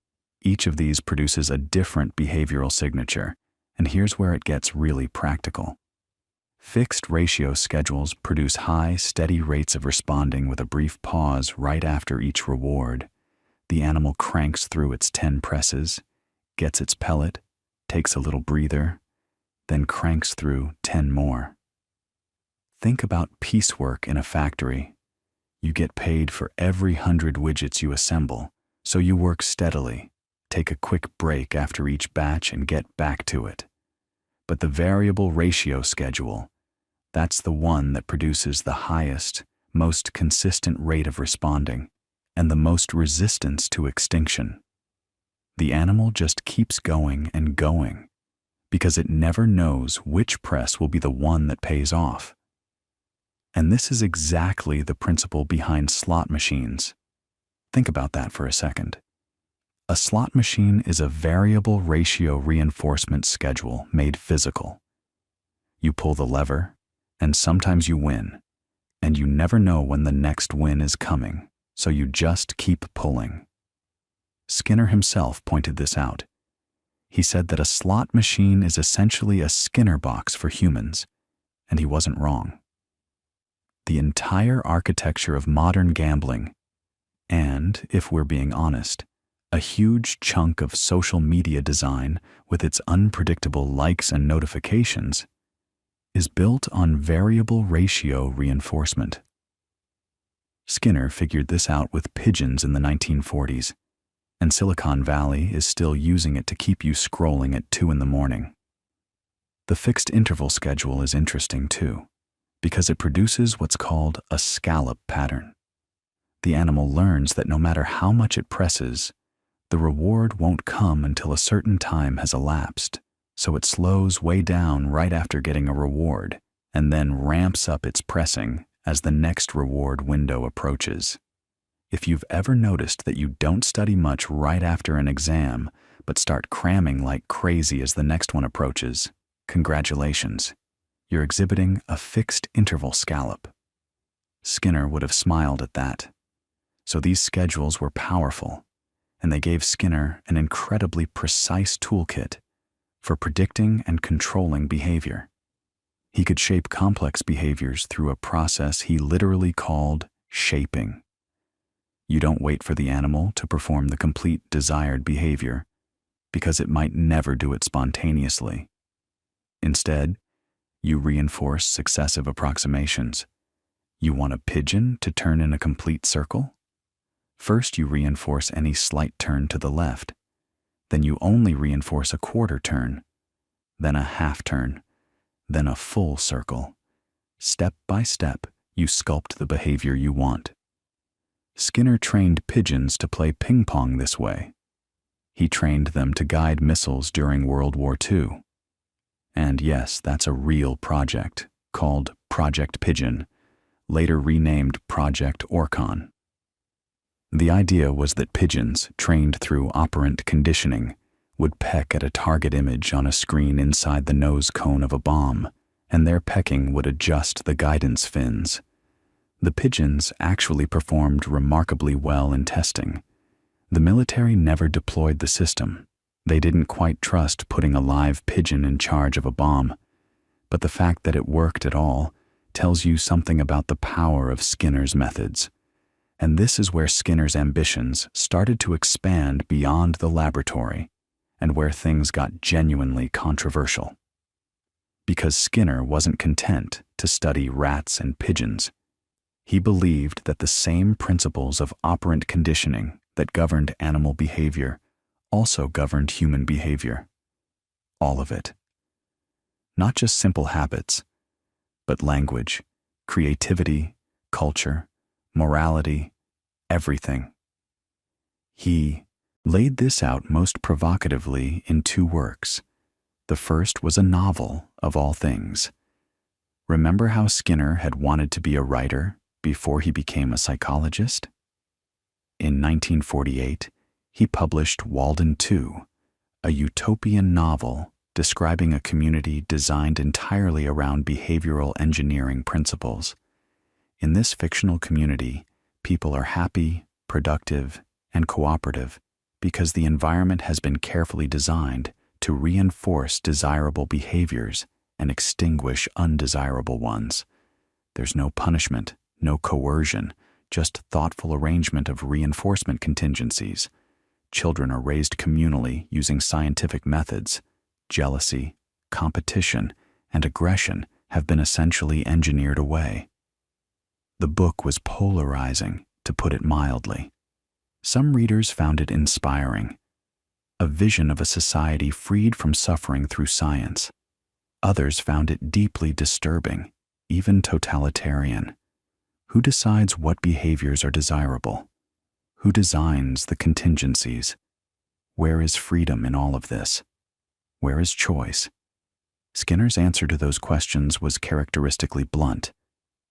each of these produces a different behavioral signature, and here's where it gets really practical. Fixed ratio schedules produce high, steady rates of responding with a brief pause right after each reward. The animal cranks through its 10 presses, gets its pellet, takes a little breather, then cranks through 10 more. Think about piecework in a factory. You get paid for every 100 widgets you assemble, so you work steadily, take a quick break after each batch and get back to it. But the variable ratio schedule, that's the one that produces the highest, most consistent rate of responding and the most resistance to extinction. The animal just keeps going and going because it never knows which press will be the one that pays off. And this is exactly the principle behind slot machines. Think about that for a second. A slot machine is a variable ratio reinforcement schedule made physical. You pull the lever, and sometimes you win, and you never know when the next win is coming, so you just keep pulling. Skinner himself pointed this out. He said that a slot machine is essentially a Skinner box for humans, and he wasn't wrong. The entire architecture of modern gambling, and, if we're being honest, a huge chunk of social media design with its unpredictable likes and notifications, is built on variable ratio reinforcement. Skinner figured this out with pigeons in the 1940s, and Silicon Valley is still using it to keep you scrolling at 2 in the morning. The fixed interval schedule is interesting too, because it produces what's called a scallop pattern. The animal learns that no matter how much it presses, the reward won't come until a certain time has elapsed, so it slows way down right after getting a reward and then ramps up its pressing as the next reward window approaches. If you've ever noticed that you don't study much right after an exam, but start cramming like crazy as the next one approaches, congratulations. You're exhibiting a fixed interval scallop. Skinner would have smiled at that. So these schedules were powerful, and they gave Skinner an incredibly precise toolkit for predicting and controlling behavior. He could shape complex behaviors through a process he literally called shaping. You don't wait for the animal to perform the complete desired behavior, because it might never do it spontaneously. Instead, you reinforce successive approximations. You want a pigeon to turn in a complete circle? First, you reinforce any slight turn to the left. Then you only reinforce a quarter turn, then a half turn, then a full circle. Step by step, you sculpt the behavior you want. Skinner trained pigeons to play ping pong this way. He trained them to guide missiles during World War II. And yes, that's a real project called Project Pigeon, later renamed Project Orcon. The idea was that pigeons, trained through operant conditioning, would peck at a target image on a screen inside the nose cone of a bomb, and their pecking would adjust the guidance fins. The pigeons actually performed remarkably well in testing. The military never deployed the system. They didn't quite trust putting a live pigeon in charge of a bomb, but the fact that it worked at all tells you something about the power of Skinner's methods. And this is where Skinner's ambitions started to expand beyond the laboratory, and where things got genuinely controversial. Because Skinner wasn't content to study rats and pigeons. He believed that the same principles of operant conditioning that governed animal behavior also governed human behavior. All of it. Not just simple habits, but language, creativity, culture, morality, everything. He laid this out most provocatively in 2 works. The first was a novel, of all things. Remember how Skinner had wanted to be a writer before he became a psychologist? In 1948, he published Walden 2, a utopian novel describing a community designed entirely around behavioral engineering principles. In this fictional community, people are happy, productive, and cooperative because the environment has been carefully designed to reinforce desirable behaviors and extinguish undesirable ones. There's no punishment, no coercion, just thoughtful arrangement of reinforcement contingencies. Children are raised communally using scientific methods. Jealousy, competition, and aggression have been essentially engineered away. The book was polarizing, to put it mildly. Some readers found it inspiring, a vision of a society freed from suffering through science. Others found it deeply disturbing, even totalitarian. Who decides what behaviors are desirable? Who designs the contingencies? Where is freedom in all of this? Where is choice? Skinner's answer to those questions was characteristically blunt.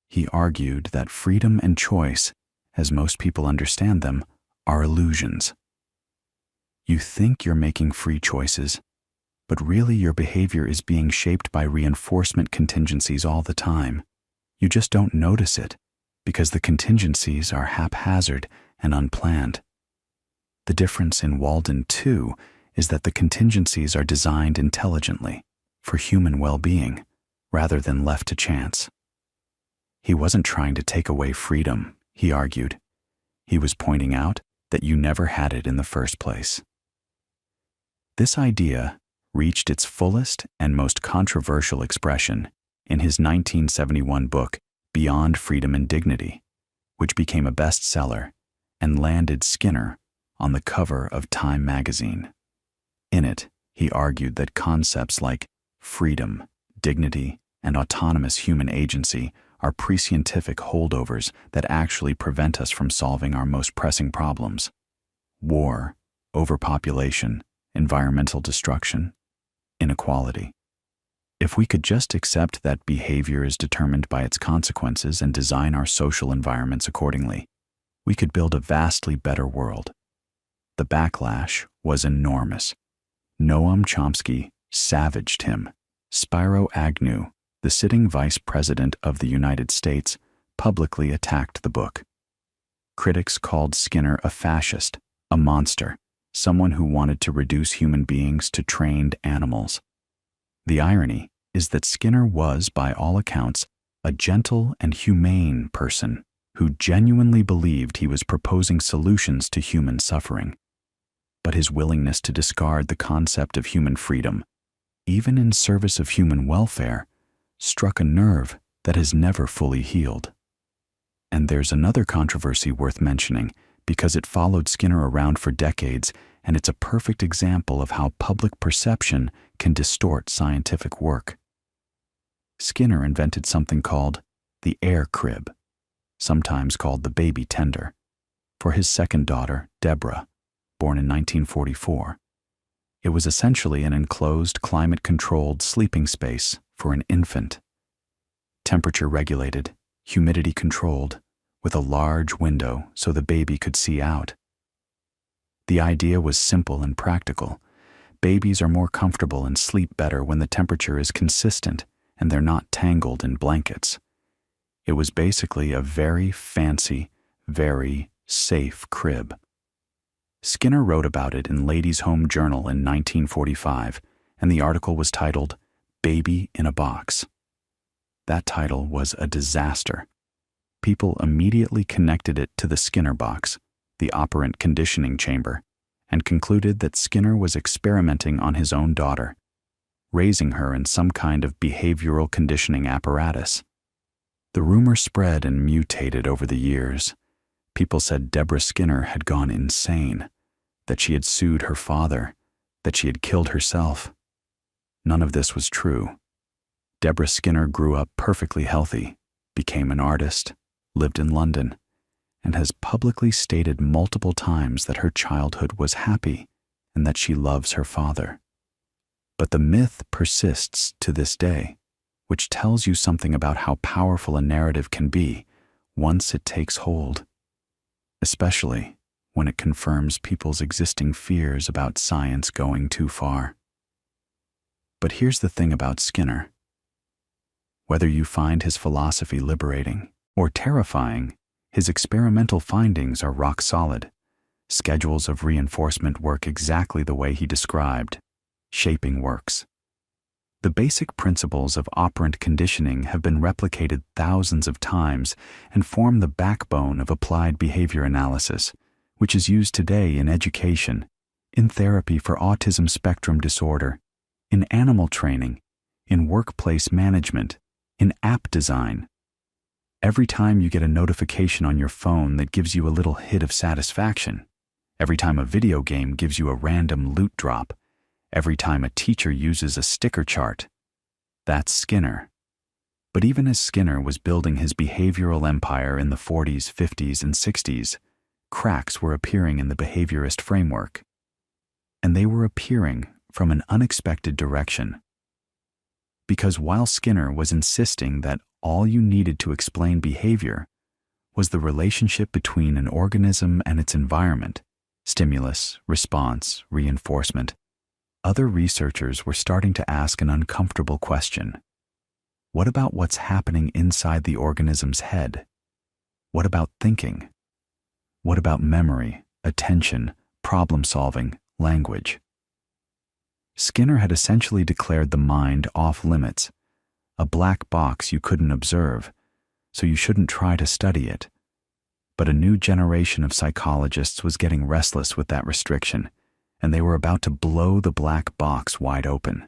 He argued that freedom and choice, as most people understand them, are illusions. You think you're making free choices, but really your behavior is being shaped by reinforcement contingencies all the time. You just don't notice it, because the contingencies are haphazard and unplanned. The difference in Walden 2 is that the contingencies are designed intelligently for human well-being, rather than left to chance. He wasn't trying to take away freedom, he argued. He was pointing out that you never had it in the first place. This idea reached its fullest and most controversial expression in his 1971 book, Beyond Freedom and Dignity, which became a bestseller and landed Skinner on the cover of Time magazine. In it, he argued that concepts like freedom, dignity, and autonomous human agency are prescientific holdovers that actually prevent us from solving our most pressing problems: war, overpopulation, environmental destruction, inequality. If we could just accept that behavior is determined by its consequences and design our social environments accordingly, we could build a vastly better world. The backlash was enormous. Noam Chomsky savaged him. Spiro Agnew, the sitting vice president of the United States, publicly attacked the book. Critics called Skinner a fascist, a monster, someone who wanted to reduce human beings to trained animals. The irony is that Skinner was, by all accounts, a gentle and humane person who genuinely believed he was proposing solutions to human suffering. But his willingness to discard the concept of human freedom, even in service of human welfare, struck a nerve that has never fully healed. And there's another controversy worth mentioning because it followed Skinner around for decades, and it's a perfect example of how public perception can distort scientific work. Skinner invented something called the air crib, sometimes called the baby tender, for his second daughter, Deborah, born in 1944. It was essentially an enclosed, climate-controlled sleeping space for an infant. Temperature-regulated, humidity-controlled, with a large window so the baby could see out. The idea was simple and practical. Babies are more comfortable and sleep better when the temperature is consistent and they're not tangled in blankets. It was basically a very fancy, very safe crib. Skinner wrote about it in Ladies' Home Journal in 1945, and the article was titled "Baby in a Box." That title was a disaster. People immediately connected it to the Skinner box, the operant conditioning chamber, and concluded that Skinner was experimenting on his own daughter, raising her in some kind of behavioral conditioning apparatus. The rumor spread and mutated over the years. People said Deborah Skinner had gone insane, that she had sued her father, that she had killed herself. None of this was true. Deborah Skinner grew up perfectly healthy, became an artist, lived in London, and has publicly stated multiple times that her childhood was happy and that she loves her father. But the myth persists to this day, which tells you something about how powerful a narrative can be once it takes hold, especially when it confirms people's existing fears about science going too far. But here's the thing about Skinner. Whether you find his philosophy liberating or terrifying, his experimental findings are rock solid. Schedules of reinforcement work exactly the way he described. Shaping works. The basic principles of operant conditioning have been replicated thousands of times and form the backbone of applied behavior analysis, which is used today in education, in therapy for autism spectrum disorder, in animal training, in workplace management, in app design. Every time you get a notification on your phone that gives you a little hit of satisfaction, every time a video game gives you a random loot drop, every time a teacher uses a sticker chart, that's Skinner. But even as Skinner was building his behavioral empire in the 40s, 50s, and 60s, cracks were appearing in the behaviorist framework. And they were appearing from an unexpected direction. Because while Skinner was insisting that all you needed to explain behavior was the relationship between an organism and its environment, stimulus, response, reinforcement, other researchers were starting to ask an uncomfortable question. What about what's happening inside the organism's head? What about thinking? What about memory, attention, problem-solving, language? Skinner had essentially declared the mind off limits, a black box you couldn't observe, so you shouldn't try to study it. But a new generation of psychologists was getting restless with that restriction, and they were about to blow the black box wide open.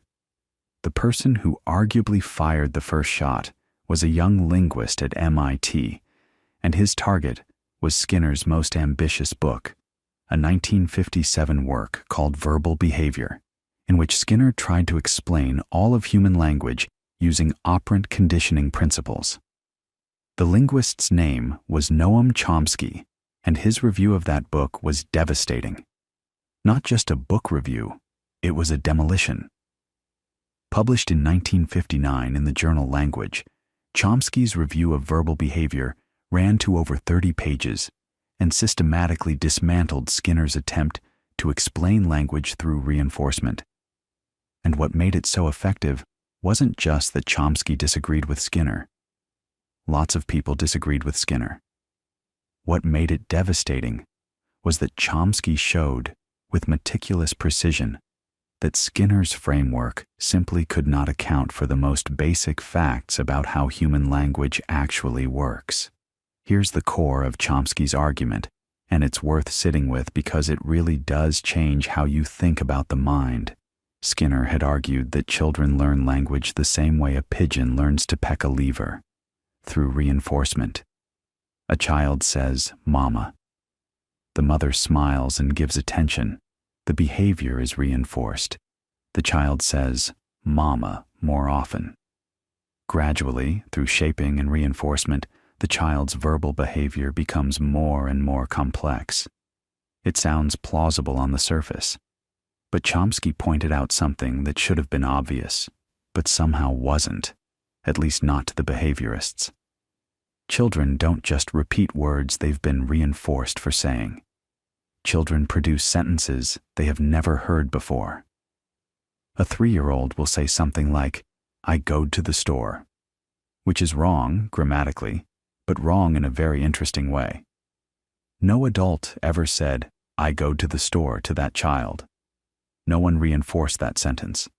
The person who arguably fired the first shot was a young linguist at MIT, and his target was Skinner's most ambitious book, a 1957 work called Verbal Behavior, in which Skinner tried to explain all of human language using operant conditioning principles. The linguist's name was Noam Chomsky, and his review of that book was devastating. Not just a book review, it was a demolition. Published in 1959 in the journal Language, Chomsky's review of verbal behavior ran to over 30 pages and systematically dismantled Skinner's attempt to explain language through reinforcement. And what made it so effective wasn't just that Chomsky disagreed with Skinner. Lots of people disagreed with Skinner. What made it devastating was that Chomsky showed, with meticulous precision, that Skinner's framework simply could not account for the most basic facts about how human language actually works. Here's the core of Chomsky's argument, and it's worth sitting with because it really does change how you think about the mind. Skinner had argued that children learn language the same way a pigeon learns to peck a lever, through reinforcement. A child says, "Mama." The mother smiles and gives attention. The behavior is reinforced. The child says, "Mama," more often. Gradually, through shaping and reinforcement, the child's verbal behavior becomes more and more complex. It sounds plausible on the surface, but Chomsky pointed out something that should have been obvious, but somehow wasn't, at least not to the behaviorists. Children don't just repeat words they've been reinforced for saying. Children produce sentences they have never heard before. A 3-year-old will say something like, "I goed to the store," which is wrong grammatically, but wrong in a very interesting way. No adult ever said, "I go to the store" to that child. No one reinforced that sentence.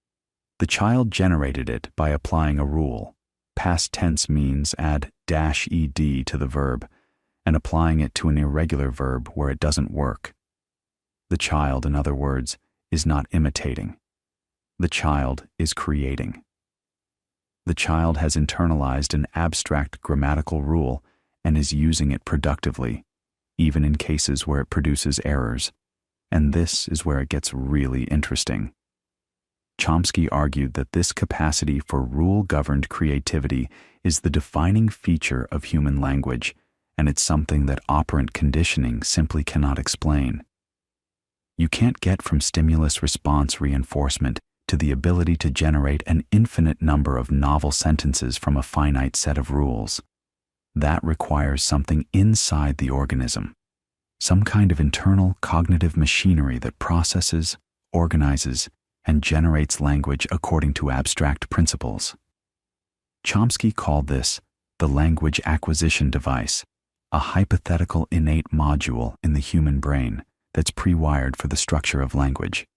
The child generated it by applying a rule. Past tense means add -ed to the verb, and applying it to an irregular verb where it doesn't work. The child, in other words, is not imitating. The child is creating. The child has internalized an abstract grammatical rule and is using it productively, even in cases where it produces errors. And this is where it gets really interesting. Chomsky argued that this capacity for rule-governed creativity is the defining feature of human language, and it's something that operant conditioning simply cannot explain. You can't get from stimulus-response reinforcement to the ability to generate an infinite number of novel sentences from a finite set of rules. That requires something inside the organism, some kind of internal cognitive machinery that processes, organizes, and generates language according to abstract principles. Chomsky called this the language acquisition device, a hypothetical innate module in the human brain that's pre-wired for the structure of language.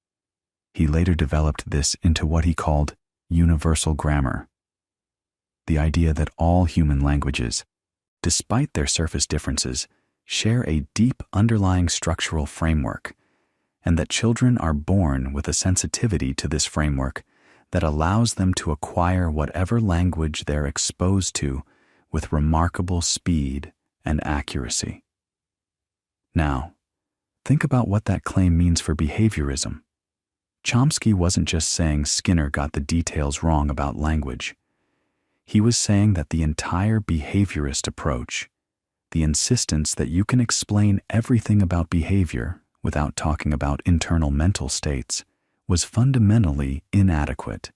He later developed this into what he called universal grammar, the idea that all human languages, despite their surface differences, share a deep underlying structural framework, and that children are born with a sensitivity to this framework that allows them to acquire whatever language they're exposed to with remarkable speed and accuracy. Now, think about what that claim means for behaviorism. Chomsky wasn't just saying Skinner got the details wrong about language. He was saying that the entire behaviorist approach, the insistence that you can explain everything about behavior without talking about internal mental states, was fundamentally inadequate.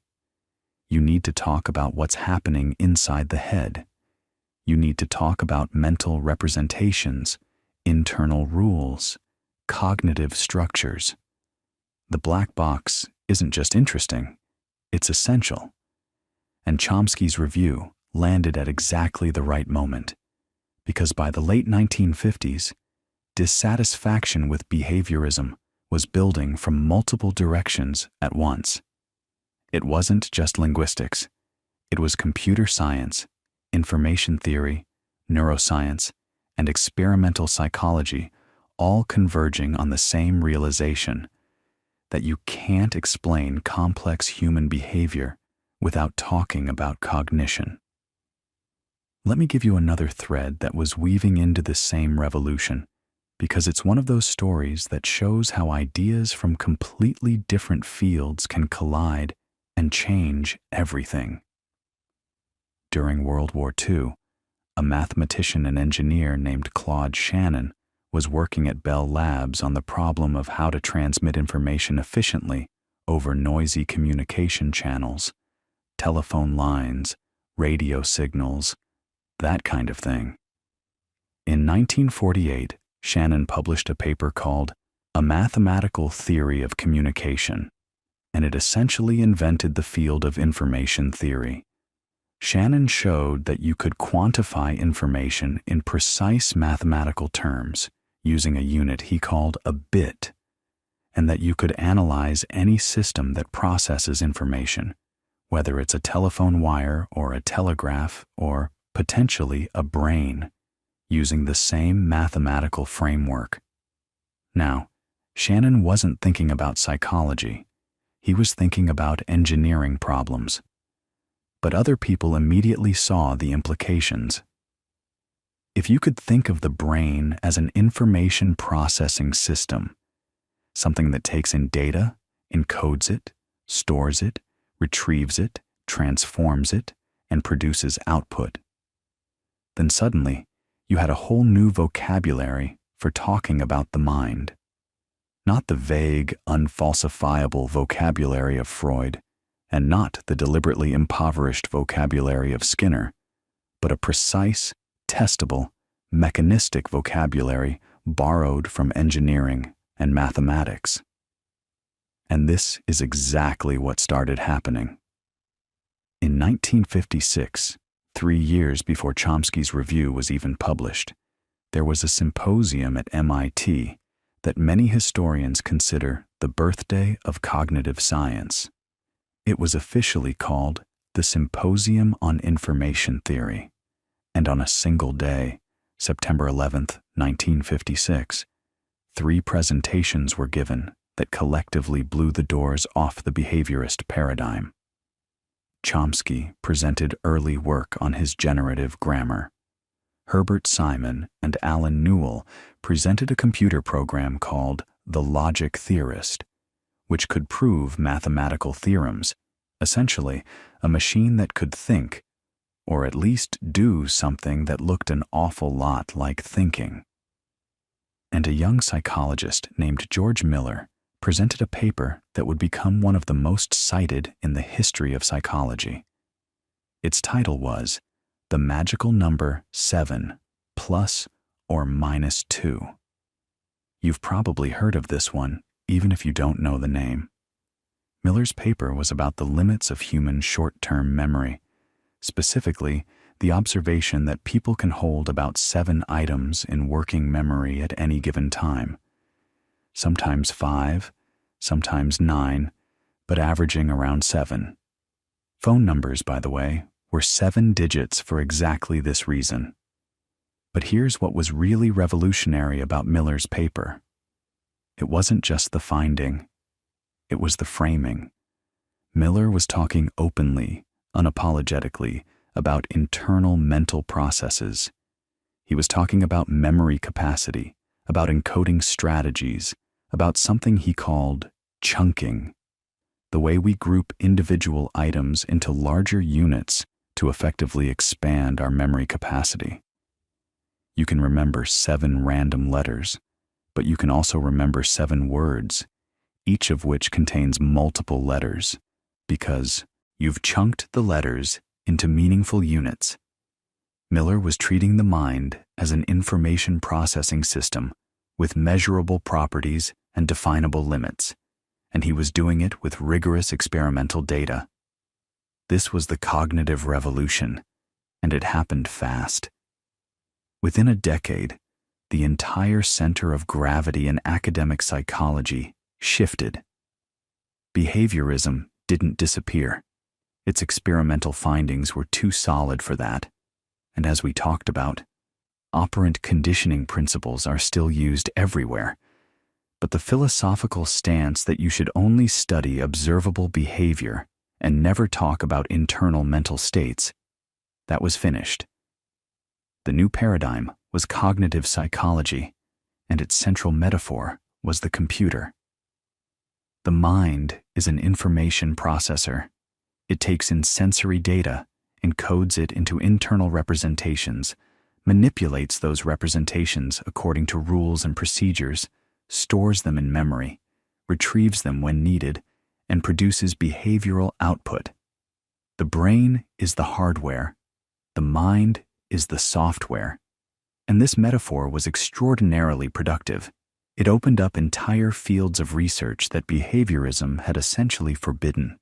You need to talk about what's happening inside the head. You need to talk about mental representations, internal rules, cognitive structures. The black box isn't just interesting, it's essential. And Chomsky's review landed at exactly the right moment, because by the late 1950s, dissatisfaction with behaviorism was building from multiple directions at once. It wasn't just linguistics. It was computer science, information theory, neuroscience, and experimental psychology all converging on the same realization that you can't explain complex human behavior without talking about cognition. Let me give you another thread that was weaving into this same revolution, because it's one of those stories that shows how ideas from completely different fields can collide and change everything. During World War II, a mathematician and engineer named Claude Shannon was working at Bell Labs on the problem of how to transmit information efficiently over noisy communication channels, telephone lines, radio signals, that kind of thing. In 1948, Shannon published a paper called A Mathematical Theory of Communication, and it essentially invented the field of information theory. Shannon showed that you could quantify information in precise mathematical terms using a unit he called a bit, and that you could analyze any system that processes information, whether it's a telephone wire or a telegraph or potentially a brain, using the same mathematical framework. Now, Shannon wasn't thinking about psychology. He was thinking about engineering problems. But other people immediately saw the implications. If you could think of the brain as an information processing system, something that takes in data, encodes it, stores it, retrieves it, transforms it, and produces output, then suddenly you had a whole new vocabulary for talking about the mind. Not the vague, unfalsifiable vocabulary of Freud, and not the deliberately impoverished vocabulary of Skinner, but a precise, testable, mechanistic vocabulary borrowed from engineering and mathematics. And this is exactly what started happening. In 1956, 3 years before Chomsky's review was even published, there was a symposium at MIT that many historians consider the birthday of cognitive science. It was officially called the Symposium on Information Theory, and on a single day, September 11th, 1956, 3 presentations were given that collectively blew the doors off the behaviorist paradigm. Chomsky presented early work on his generative grammar. Herbert Simon and Alan Newell presented a computer program called The Logic Theorist, which could prove mathematical theorems, essentially a machine that could think, or at least do something that looked an awful lot like thinking. And a young psychologist named George Miller presented a paper that would become one of the most cited in the history of psychology. Its title was The Magical Number 7 plus or minus 2. You've probably heard of this one, even if you don't know the name. Miller's paper was about the limits of human short-term memory, specifically the observation that people can hold about 7 items in working memory at any given time. Sometimes 5, sometimes 9, but averaging around 7. Phone numbers, by the way, were 7 digits for exactly this reason. But here's what was really revolutionary about Miller's paper. It wasn't just the finding, it was the framing. Miller was talking openly, unapologetically, about internal mental processes. He was talking about memory capacity, about encoding strategies, about something he called chunking, the way we group individual items into larger units to effectively expand our memory capacity. You can remember 7 random letters, but you can also remember 7 words, each of which contains multiple letters, because you've chunked the letters into meaningful units. Miller was treating the mind as an information processing system with measurable properties and definable limits, and he was doing it with rigorous experimental data. This was the cognitive revolution, and it happened fast. Within a decade, the entire center of gravity in academic psychology shifted. Behaviorism didn't disappear. Its experimental findings were too solid for that, and as we talked about, operant conditioning principles are still used everywhere. But the philosophical stance that you should only study observable behavior and never talk about internal mental states, that was finished. The new paradigm was cognitive psychology, and its central metaphor was the computer. The mind is an information processor. It takes in sensory data, encodes it into internal representations, manipulates those representations according to rules and procedures, stores them in memory, retrieves them when needed, and produces behavioral output. The brain is the hardware. The mind is the software. And this metaphor was extraordinarily productive. It opened up entire fields of research that behaviorism had essentially forbidden.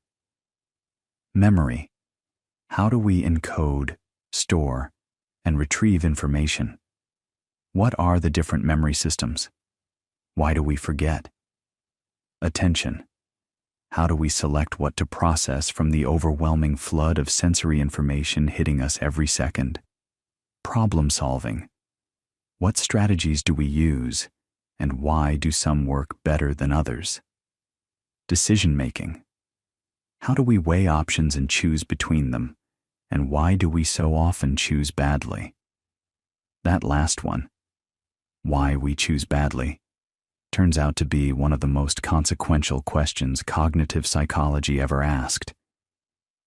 Memory. How do we encode, store, and retrieve information? What are the different memory systems? Why do we forget? Attention. How do we select what to process from the overwhelming flood of sensory information hitting us every second? Problem solving. What strategies do we use, and why do some work better than others? Decision making. How do we weigh options and choose between them, and why do we so often choose badly? That last one, why we choose badly, turns out to be one of the most consequential questions cognitive psychology ever asked.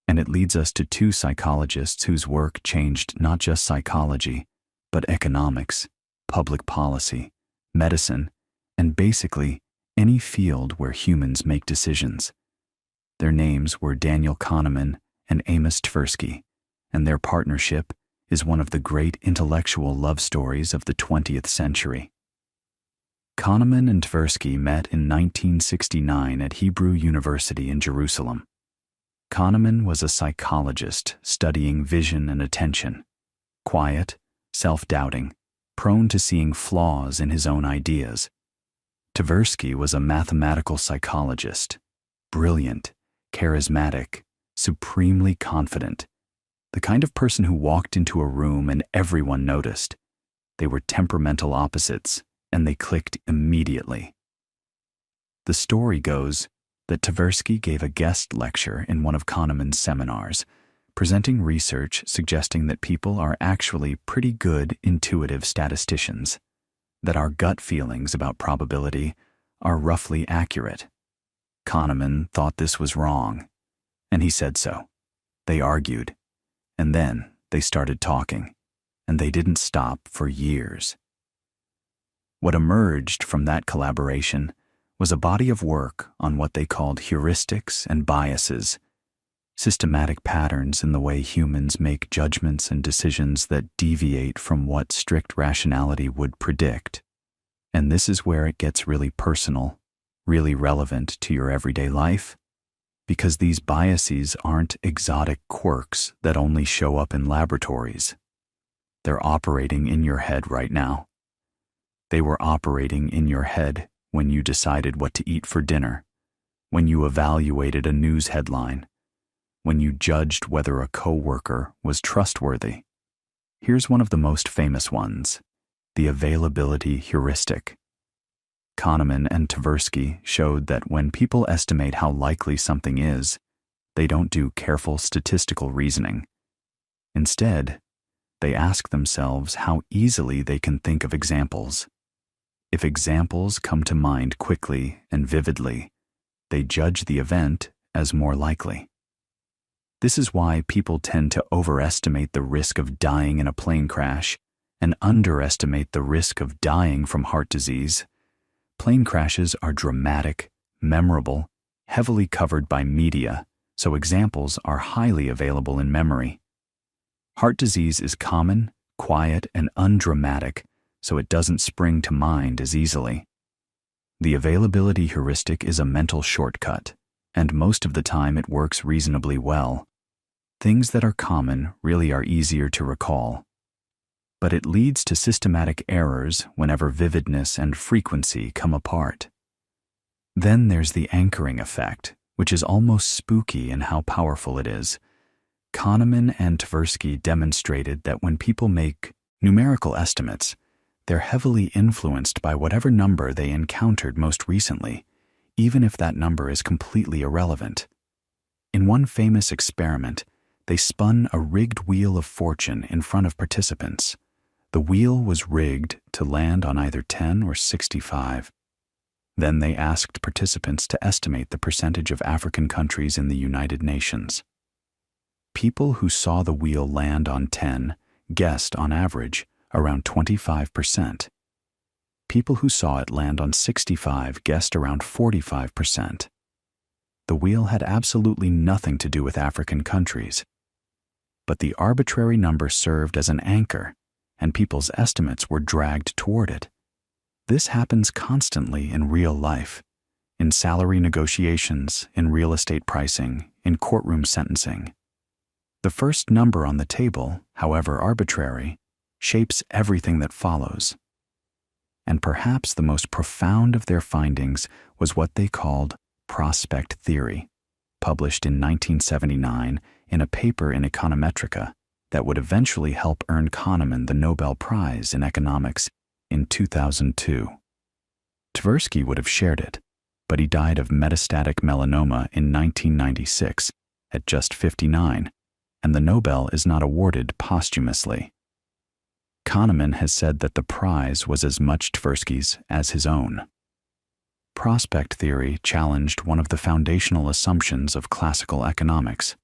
And it leads us to 2 psychologists whose work changed not just psychology, but economics, public policy, medicine, and basically any field where humans make decisions. Their names were Daniel Kahneman and Amos Tversky, and their partnership is one of the great intellectual love stories of the 20th century. Kahneman and Tversky met in 1969 at Hebrew University in Jerusalem. Kahneman was a psychologist studying vision and attention, quiet, self-doubting, prone to seeing flaws in his own ideas. Tversky was a mathematical psychologist, brilliant, charismatic, supremely confident, the kind of person who walked into a room and everyone noticed. They were temperamental opposites, and they clicked immediately. The story goes that Tversky gave a guest lecture in one of Kahneman's seminars, presenting research suggesting that people are actually pretty good intuitive statisticians, that our gut feelings about probability are roughly accurate. Kahneman thought this was wrong, and he said so. They argued, and then they started talking, and they didn't stop for years. What emerged from that collaboration was a body of work on what they called heuristics and biases, systematic patterns in the way humans make judgments and decisions that deviate from what strict rationality would predict. And this is where it gets really personal, really relevant to your everyday life. Because these biases aren't exotic quirks that only show up in laboratories. They're operating in your head right now. They were operating in your head when you decided what to eat for dinner, when you evaluated a news headline, when you judged whether a coworker was trustworthy. Here's one of the most famous ones, the availability heuristic. Kahneman and Tversky showed that when people estimate how likely something is, they don't do careful statistical reasoning. Instead, they ask themselves how easily they can think of examples. If examples come to mind quickly and vividly, they judge the event as more likely. This is why people tend to overestimate the risk of dying in a plane crash and underestimate the risk of dying from heart disease. Plane crashes are dramatic, memorable, heavily covered by media, so examples are highly available in memory. Heart disease is common, quiet, and undramatic, so it doesn't spring to mind as easily. The availability heuristic is a mental shortcut, and most of the time it works reasonably well. Things that are common really are easier to recall. But it leads to systematic errors whenever vividness and frequency come apart. Then there's the anchoring effect, which is almost spooky in how powerful it is. Kahneman and Tversky demonstrated that when people make numerical estimates, they're heavily influenced by whatever number they encountered most recently, even if that number is completely irrelevant. In one famous experiment, they spun a rigged wheel of fortune in front of participants. The wheel was rigged to land on either 10 or 65. Then they asked participants to estimate the percentage of African countries in the United Nations. People who saw the wheel land on 10 guessed, on average, around 25%. People who saw it land on 65 guessed around 45%. The wheel had absolutely nothing to do with African countries. But the arbitrary number served as an anchor, and people's estimates were dragged toward it. This happens constantly in real life, in salary negotiations, in real estate pricing, in courtroom sentencing. The first number on the table, however arbitrary, shapes everything that follows. And perhaps the most profound of their findings was what they called prospect theory, published in 1979 in a paper in Econometrica that would eventually help earn Kahneman the Nobel Prize in economics in 2002. Tversky would have shared it, but he died of metastatic melanoma in 1996 at just 59, and the Nobel is not awarded posthumously. Kahneman has said that the prize was as much Tversky's as his own. Prospect theory challenged one of the foundational assumptions of classical economics,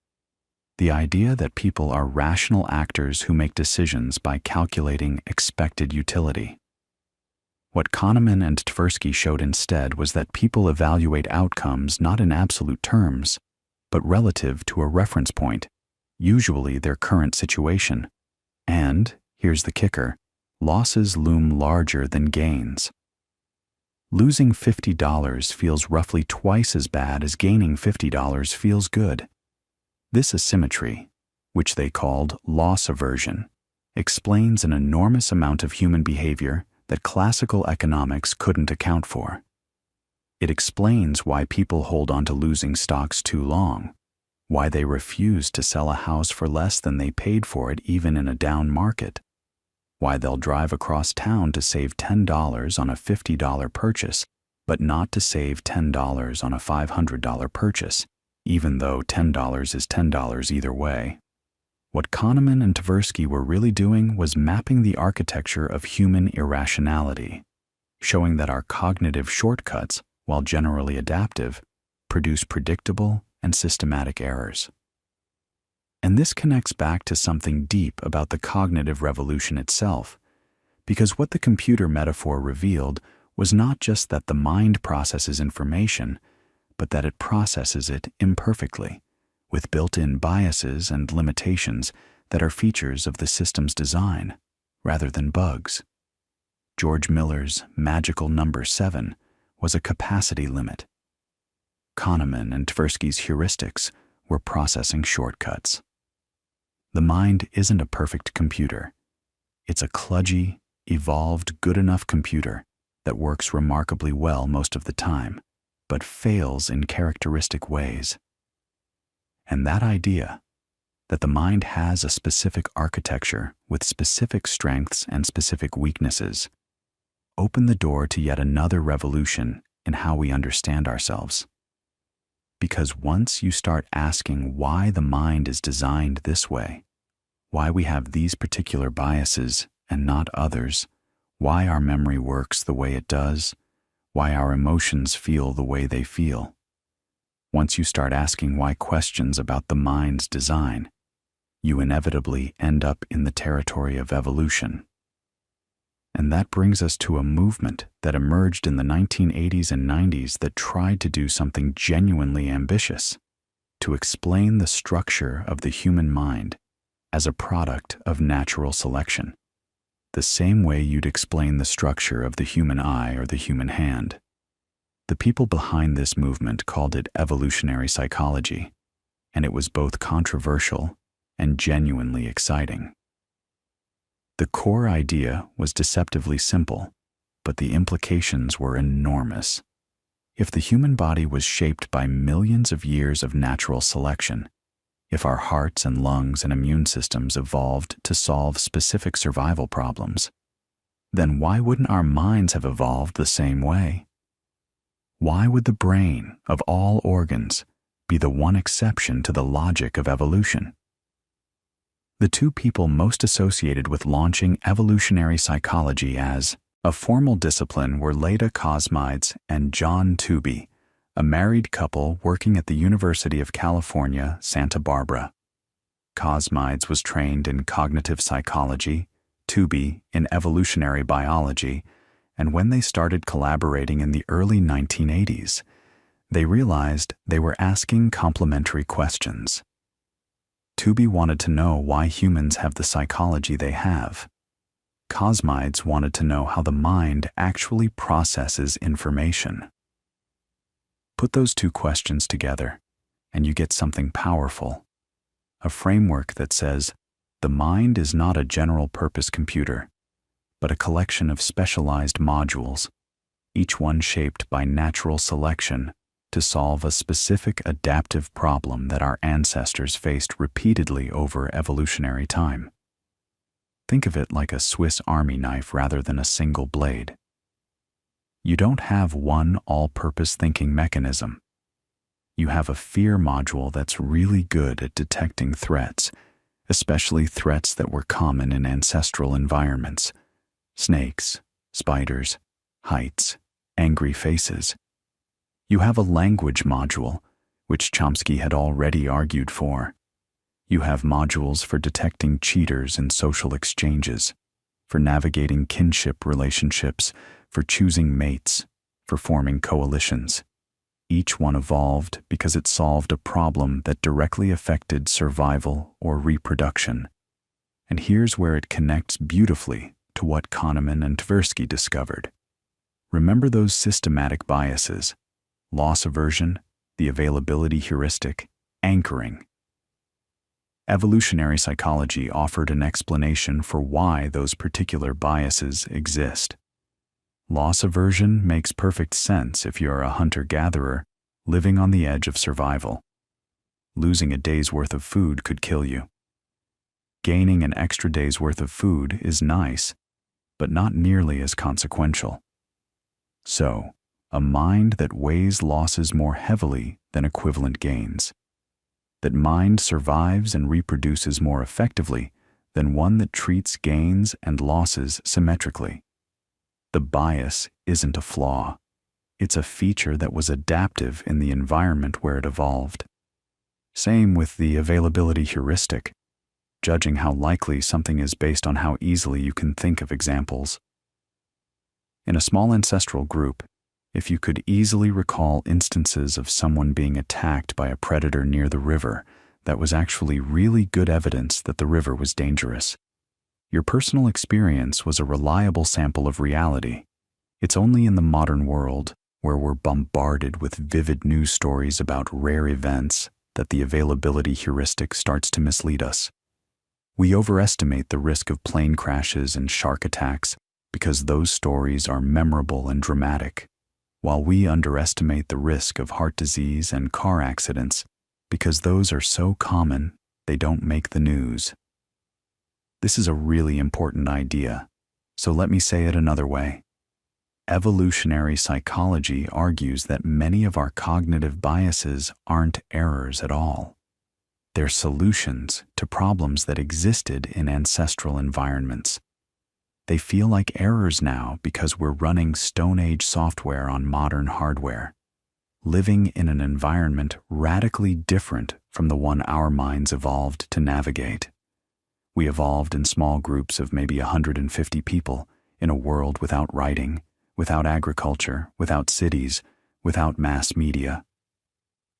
the idea that people are rational actors who make decisions by calculating expected utility. What Kahneman and Tversky showed instead was that people evaluate outcomes not in absolute terms, but relative to a reference point, usually their current situation. And, here's the kicker, losses loom larger than gains. Losing $50 feels roughly twice as bad as gaining $50 feels good. This asymmetry, which they called loss aversion, explains an enormous amount of human behavior that classical economics couldn't account for. It explains why people hold on to losing stocks too long, why they refuse to sell a house for less than they paid for it even in a down market, why they'll drive across town to save $10 on a $50 purchase, but not to save $10 on a $500 purchase, even though $10 is $10 either way. What Kahneman and Tversky were really doing was mapping the architecture of human irrationality, showing that our cognitive shortcuts, while generally adaptive, produce predictable and systematic errors. And this connects back to something deep about the cognitive revolution itself, because what the computer metaphor revealed was not just that the mind processes information, but that it processes it imperfectly, with built-in biases and limitations that are features of the system's design, rather than bugs. George Miller's magical number 7 was a capacity limit. Kahneman and Tversky's heuristics were processing shortcuts. The mind isn't a perfect computer. It's a kludgy, evolved, good-enough computer that works remarkably well most of the time, but fails in characteristic ways. And that idea, that the mind has a specific architecture with specific strengths and specific weaknesses, opened the door to yet another revolution in how we understand ourselves. Because once you start asking why the mind is designed this way, why we have these particular biases and not others, why our memory works the way it does, why our emotions feel the way they feel. Once you start asking why questions about the mind's design, you inevitably end up in the territory of evolution. And that brings us to a movement that emerged in the 1980s and 90s that tried to do something genuinely ambitious, to explain the structure of the human mind as a product of natural selection, the same way you'd explain the structure of the human eye or the human hand. The people behind this movement called it evolutionary psychology, and it was both controversial and genuinely exciting. The core idea was deceptively simple, but the implications were enormous. If the human body was shaped by millions of years of natural selection, if our hearts and lungs and immune systems evolved to solve specific survival problems, then why wouldn't our minds have evolved the same way? Why would the brain, of all organs, be the one exception to the logic of evolution? The two people most associated with launching evolutionary psychology as a formal discipline were Leda Cosmides and John Tooby, a married couple working at the University of California, Santa Barbara. Cosmides was trained in cognitive psychology, Tooby in evolutionary biology, and when they started collaborating in the early 1980s, they realized they were asking complementary questions. Tooby wanted to know why humans have the psychology they have. Cosmides wanted to know how the mind actually processes information. Put those two questions together, and you get something powerful. A framework that says, the mind is not a general-purpose computer, but a collection of specialized modules, each one shaped by natural selection to solve a specific adaptive problem that our ancestors faced repeatedly over evolutionary time. Think of it like a Swiss Army knife rather than a single blade. You don't have one all-purpose thinking mechanism. You have a fear module that's really good at detecting threats, especially threats that were common in ancestral environments: snakes, spiders, heights, angry faces. You have a language module, which Chomsky had already argued for. You have modules for detecting cheaters in social exchanges, for navigating kinship relationships, for choosing mates, for forming coalitions. Each one evolved because it solved a problem that directly affected survival or reproduction. And here's where it connects beautifully to what Kahneman and Tversky discovered. Remember those systematic biases: loss aversion, the availability heuristic, anchoring. Evolutionary psychology offered an explanation for why those particular biases exist. Loss aversion makes perfect sense if you're a hunter-gatherer living on the edge of survival. Losing a day's worth of food could kill you. Gaining an extra day's worth of food is nice, but not nearly as consequential. So, a mind that weighs losses more heavily than equivalent gains. That mind survives and reproduces more effectively than one that treats gains and losses symmetrically. The bias isn't a flaw. It's a feature that was adaptive in the environment where it evolved. Same with the availability heuristic, judging how likely something is based on how easily you can think of examples. In a small ancestral group, if you could easily recall instances of someone being attacked by a predator near the river, that was actually really good evidence that the river was dangerous. Your personal experience was a reliable sample of reality. It's only in the modern world, where we're bombarded with vivid news stories about rare events, that the availability heuristic starts to mislead us. We overestimate the risk of plane crashes and shark attacks because those stories are memorable and dramatic, while we underestimate the risk of heart disease and car accidents because those are so common they don't make the news. This is a really important idea, so let me say it another way. Evolutionary psychology argues that many of our cognitive biases aren't errors at all. They're solutions to problems that existed in ancestral environments. They feel like errors now because we're running Stone Age software on modern hardware, living in an environment radically different from the one our minds evolved to navigate. We evolved in small groups of maybe 150 people in a world without writing, without agriculture, without cities, without mass media.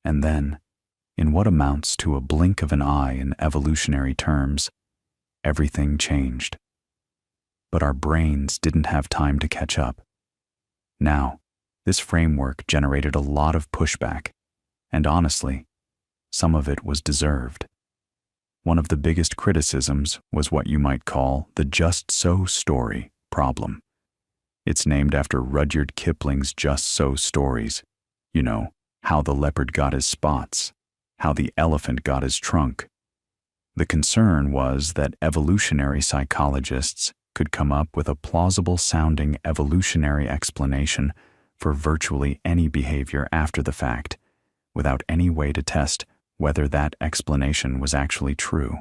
And then, in what amounts to a blink of an eye in evolutionary terms, everything changed. But our brains didn't have time to catch up. Now, this framework generated a lot of pushback, and honestly, some of it was deserved. One of the biggest criticisms was what you might call the just so story problem. It's named after Rudyard Kipling's Just So stories. You know, how the leopard got his spots, how the elephant got his trunk. The concern was that evolutionary psychologists could come up with a plausible-sounding evolutionary explanation for virtually any behavior after the fact, without any way to test whether that explanation was actually true.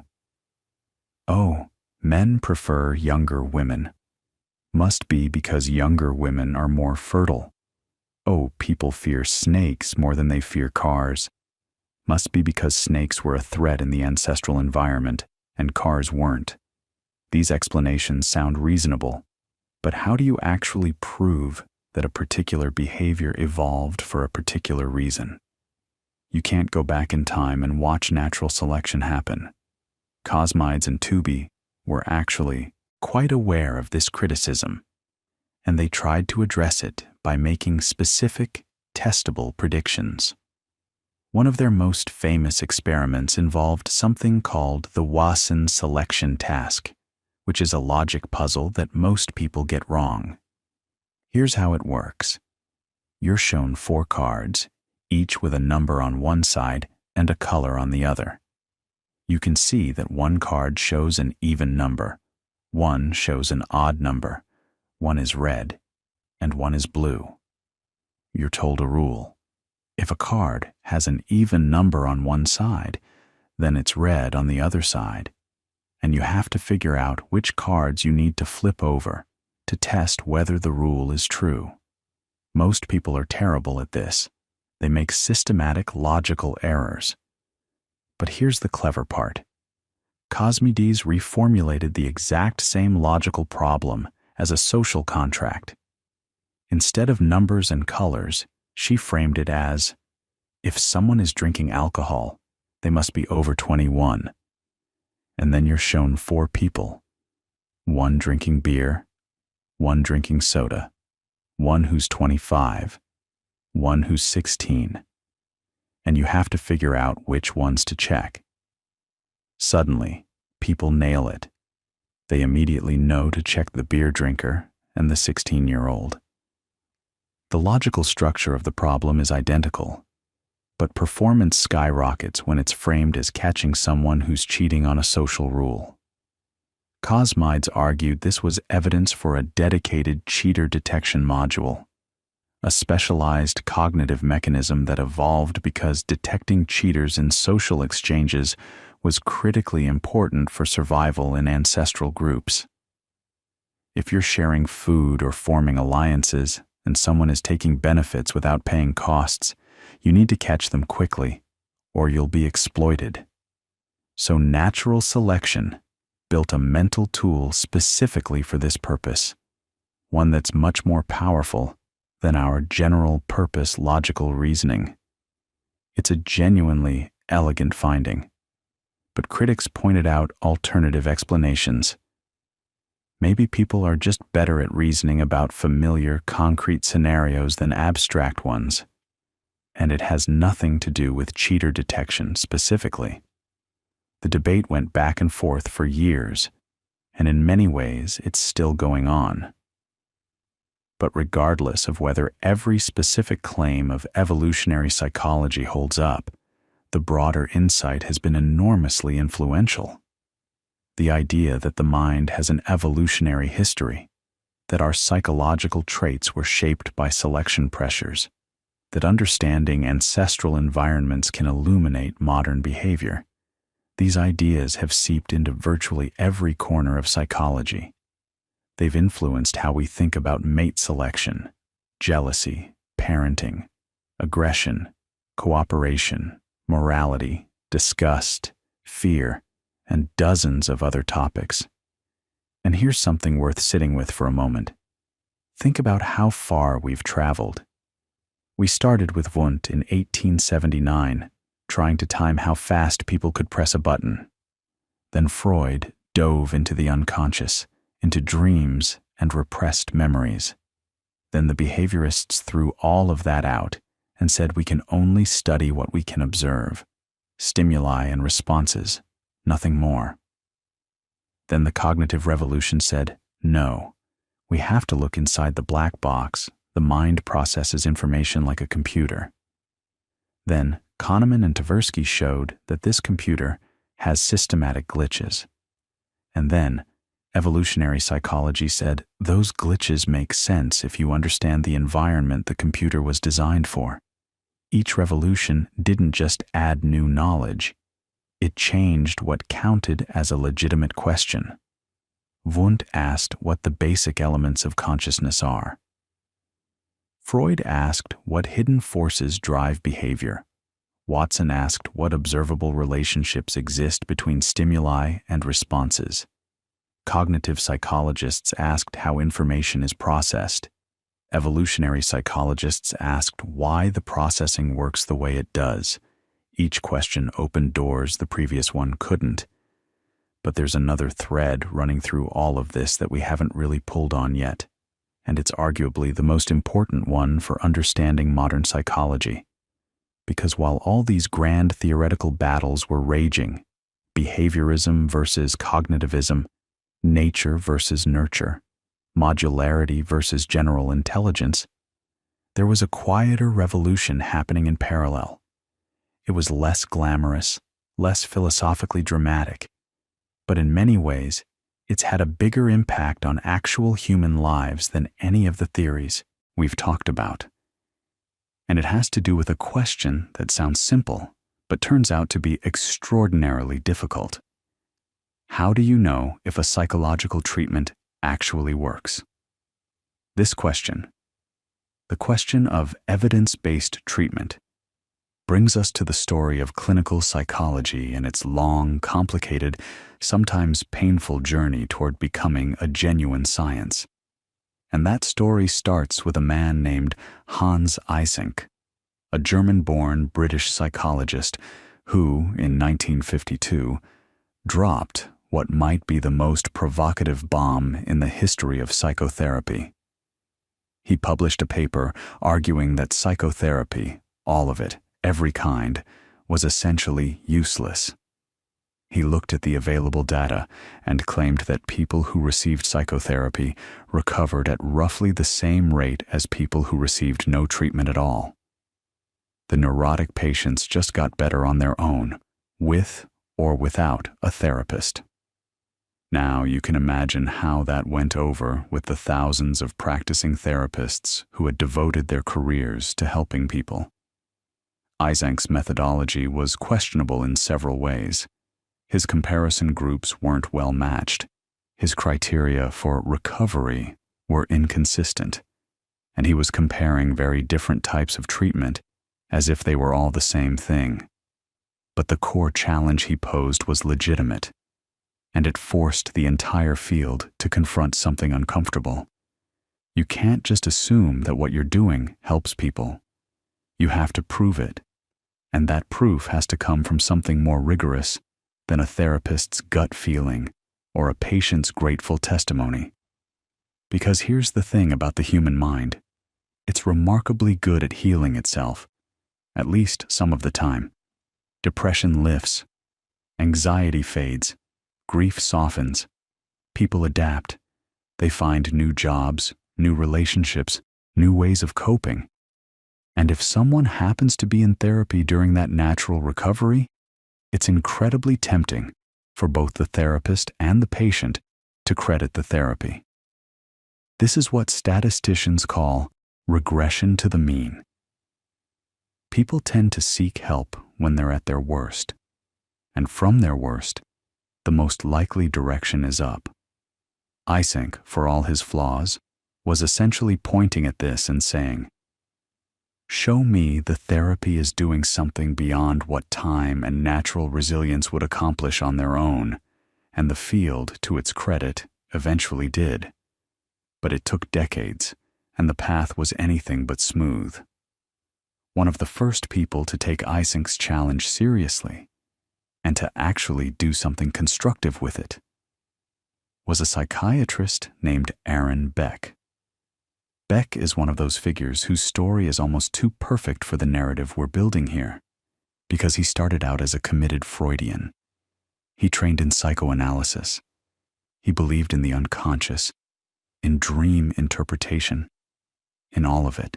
Oh, men prefer younger women. Must be because younger women are more fertile. Oh, people fear snakes more than they fear cars. Must be because snakes were a threat in the ancestral environment and cars weren't. These explanations sound reasonable, but how do you actually prove that a particular behavior evolved for a particular reason? You can't go back in time and watch natural selection happen. Cosmides and Tubi were actually quite aware of this criticism, and they tried to address it by making specific, testable predictions. One of their most famous experiments involved something called the Wasson selection task, which is a logic puzzle that most people get wrong. Here's how it works. You're shown 4 cards, each with a number on one side and a color on the other. You can see that one card shows an even number, one shows an odd number, one is red, and one is blue. You're told a rule. If a card has an even number on one side, then it's red on the other side, and you have to figure out which cards you need to flip over to test whether the rule is true. Most people are terrible at this. They make systematic logical errors. But here's the clever part. Cosmides reformulated the exact same logical problem as a social contract. Instead of numbers and colors, she framed it as, if someone is drinking alcohol, they must be over 21. And then you're shown 4 people, one drinking beer, one drinking soda, one who's 25, one who's 16, and you have to figure out which ones to check. Suddenly, people nail it. They immediately know to check the beer drinker and the 16-year-old. The logical structure of the problem is identical, but performance skyrockets when it's framed as catching someone who's cheating on a social rule. Cosmides argued this was evidence for a dedicated cheater detection module, a specialized cognitive mechanism that evolved because detecting cheaters in social exchanges was critically important for survival in ancestral groups. If you're sharing food or forming alliances, and someone is taking benefits without paying costs, you need to catch them quickly, or you'll be exploited. So natural selection built a mental tool specifically for this purpose, one that's much more powerful than our general-purpose logical reasoning. It's a genuinely elegant finding, but critics pointed out alternative explanations. Maybe people are just better at reasoning about familiar, concrete scenarios than abstract ones. And it has nothing to do with cheater detection specifically. The debate went back and forth for years, and in many ways it's still going on. But regardless of whether every specific claim of evolutionary psychology holds up, the broader insight has been enormously influential. The idea that the mind has an evolutionary history, that our psychological traits were shaped by selection pressures, that understanding ancestral environments can illuminate modern behavior. These ideas have seeped into virtually every corner of psychology. They've influenced how we think about mate selection, jealousy, parenting, aggression, cooperation, morality, disgust, fear, and dozens of other topics. And here's something worth sitting with for a moment. Think about how far we've traveled. We started with Wundt in 1879, trying to time how fast people could press a button. Then Freud dove into the unconscious, into dreams and repressed memories. Then the behaviorists threw all of that out and said we can only study what we can observe, stimuli and responses, nothing more. Then the cognitive revolution said, no, we have to look inside the black box. The mind processes information like a computer. Then Kahneman and Tversky showed that this computer has systematic glitches. And then evolutionary psychology said those glitches make sense if you understand the environment the computer was designed for. Each revolution didn't just add new knowledge, it changed what counted as a legitimate question. Wundt asked what the basic elements of consciousness are. Freud asked what hidden forces drive behavior. Watson asked what observable relationships exist between stimuli and responses. Cognitive psychologists asked how information is processed. Evolutionary psychologists asked why the processing works the way it does. Each question opened doors the previous one couldn't. But there's another thread running through all of this that we haven't really pulled on yet, and it's arguably the most important one for understanding modern psychology. Because while all these grand theoretical battles were raging, behaviorism versus cognitivism, nature versus nurture, modularity versus general intelligence, there was a quieter revolution happening in parallel. It was less glamorous, less philosophically dramatic, but in many ways, it's had a bigger impact on actual human lives than any of the theories we've talked about. And it has to do with a question that sounds simple, but turns out to be extraordinarily difficult. How do you know if a psychological treatment actually works? This question, the question of evidence-based treatment, brings us to the story of clinical psychology and its long, complicated, sometimes painful journey toward becoming a genuine science. And that story starts with a man named Hans Eysenck, a German-born British psychologist who, in 1952, dropped what might be the most provocative bomb in the history of psychotherapy. He published a paper arguing that psychotherapy, all of it, every kind, was essentially useless. He looked at the available data and claimed that people who received psychotherapy recovered at roughly the same rate as people who received no treatment at all. The neurotic patients just got better on their own, with or without a therapist. Now you can imagine how that went over with the thousands of practicing therapists who had devoted their careers to helping people. Eysenck's methodology was questionable in several ways. His comparison groups weren't well matched. His criteria for recovery were inconsistent, and he was comparing very different types of treatment as if they were all the same thing. But the core challenge he posed was legitimate, and it forced the entire field to confront something uncomfortable. You can't just assume that what you're doing helps people. You have to prove it, and that proof has to come from something more rigorous than a therapist's gut feeling or a patient's grateful testimony. Because here's the thing about the human mind. It's remarkably good at healing itself, at least some of the time. Depression lifts, anxiety fades, grief softens, people adapt, they find new jobs, new relationships, new ways of coping. And if someone happens to be in therapy during that natural recovery, it's incredibly tempting for both the therapist and the patient to credit the therapy. This is what statisticians call regression to the mean. People tend to seek help when they're at their worst, and from their worst, the most likely direction is up. Eysenck, for all his flaws, was essentially pointing at this and saying, "Show me the therapy is doing something beyond what time and natural resilience would accomplish on their own," and the field, to its credit, eventually did. But it took decades, and the path was anything but smooth. One of the first people to take Eysenck's challenge seriously, and to actually do something constructive with it, was a psychiatrist named Aaron Beck. Beck is one of those figures whose story is almost too perfect for the narrative we're building here, because he started out as a committed Freudian. He trained in psychoanalysis. He believed in the unconscious, in dream interpretation, in all of it.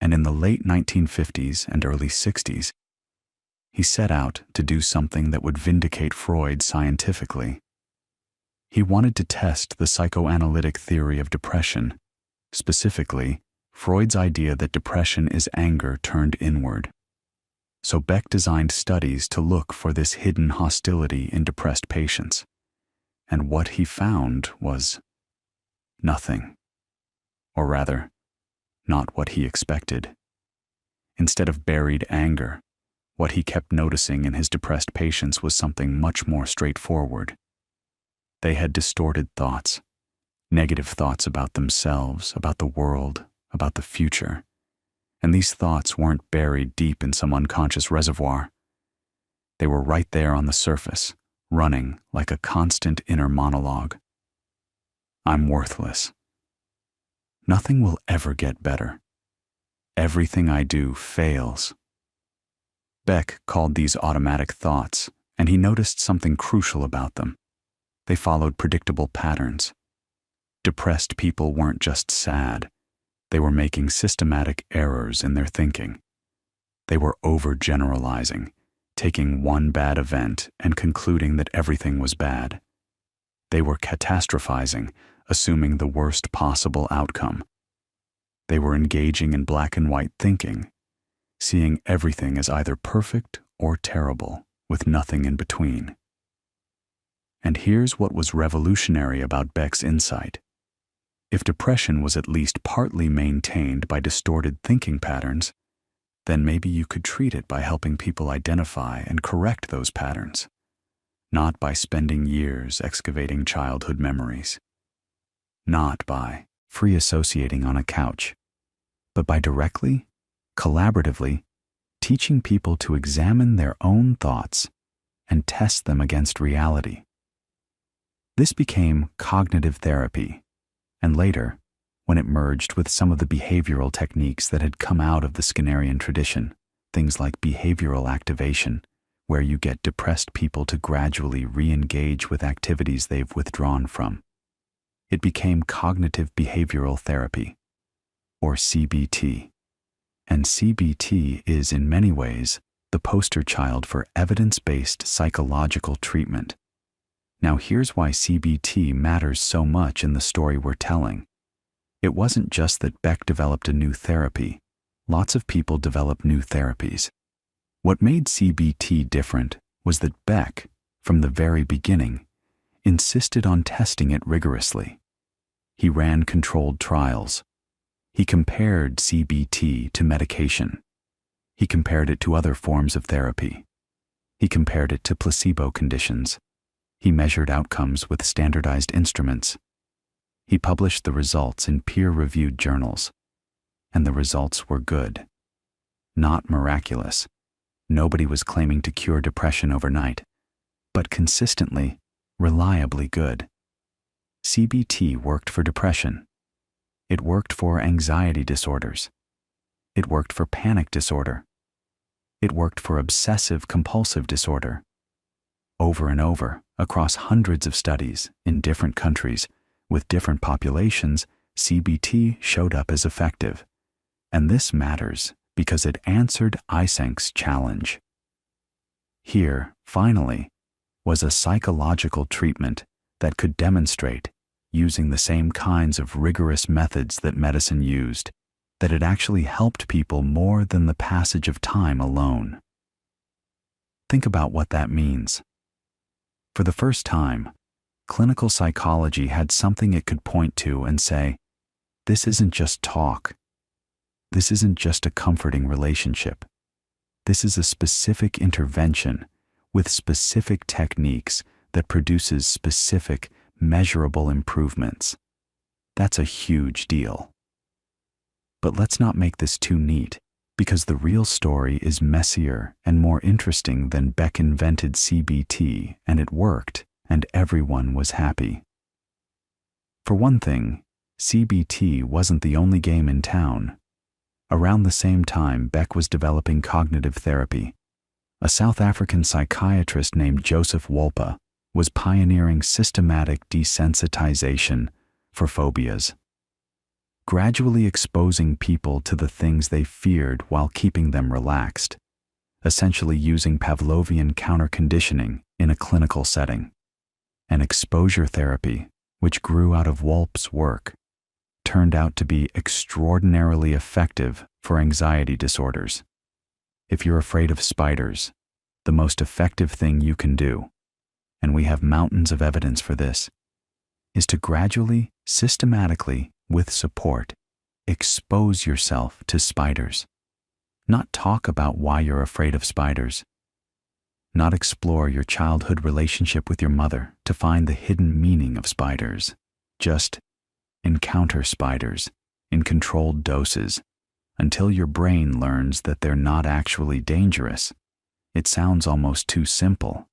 And in the late 1950s and early 60s, he set out to do something that would vindicate Freud scientifically. He wanted to test the psychoanalytic theory of depression, specifically Freud's idea that depression is anger turned inward. So Beck designed studies to look for this hidden hostility in depressed patients. And what he found was nothing. Or rather, not what he expected. Instead of buried anger, what he kept noticing in his depressed patients was something much more straightforward. They had distorted thoughts, negative thoughts about themselves, about the world, about the future. And these thoughts weren't buried deep in some unconscious reservoir. They were right there on the surface, running like a constant inner monologue. I'm worthless. Nothing will ever get better. Everything I do fails. Beck called these automatic thoughts, and he noticed something crucial about them. They followed predictable patterns. Depressed people weren't just sad. They were making systematic errors in their thinking. They were overgeneralizing, taking one bad event and concluding that everything was bad. They were catastrophizing, assuming the worst possible outcome. They were engaging in black and white thinking, seeing everything as either perfect or terrible, with nothing in between. And here's what was revolutionary about Beck's insight. If depression was at least partly maintained by distorted thinking patterns, then maybe you could treat it by helping people identify and correct those patterns, not by spending years excavating childhood memories, not by free associating on a couch, but by directly, collaboratively, teaching people to examine their own thoughts and test them against reality. This became cognitive therapy, and later, when it merged with some of the behavioral techniques that had come out of the Skinnerian tradition, things like behavioral activation, where you get depressed people to gradually re-engage with activities they've withdrawn from. It became cognitive behavioral therapy, or CBT. And CBT is, in many ways, the poster child for evidence-based psychological treatment. Now here's why CBT matters so much in the story we're telling. It wasn't just that Beck developed a new therapy. Lots of people develop new therapies. What made CBT different was that Beck, from the very beginning, insisted on testing it rigorously. He ran controlled trials. He compared CBT to medication. He compared it to other forms of therapy. He compared it to placebo conditions. He measured outcomes with standardized instruments. He published the results in peer-reviewed journals. And the results were good. Not miraculous. Nobody was claiming to cure depression overnight. But consistently, reliably good. CBT worked for depression. It worked for anxiety disorders. It worked for panic disorder. It worked for obsessive-compulsive disorder. Over and over, across hundreds of studies in different countries with different populations, CBT showed up as effective. And this matters because it answered Eysenk's challenge. Here, finally, was a psychological treatment that could demonstrate, using the same kinds of rigorous methods that medicine used, that it actually helped people more than the passage of time alone. Think about what that means. For the first time, clinical psychology had something it could point to and say, this isn't just talk. This isn't just a comforting relationship. This is a specific intervention with specific techniques that produces specific, measurable improvements. That's a huge deal. But let's not make this too neat, because the real story is messier and more interesting than Beck invented CBT and it worked and everyone was happy. For one thing, CBT wasn't the only game in town. Around the same time, Beck was developing cognitive therapy. A South African psychiatrist named Joseph Wolpe was pioneering systematic desensitization for phobias, gradually exposing people to the things they feared while keeping them relaxed, essentially using Pavlovian counterconditioning in a clinical setting. And exposure therapy, which grew out of Wolpe's work, turned out to be extraordinarily effective for anxiety disorders. If you're afraid of spiders, the most effective thing you can do, and we have mountains of evidence for this, is to gradually, systematically, with support, expose yourself to spiders. Not talk about why you're afraid of spiders. Not explore your childhood relationship with your mother to find the hidden meaning of spiders. Just encounter spiders in controlled doses until your brain learns that they're not actually dangerous. It sounds almost too simple,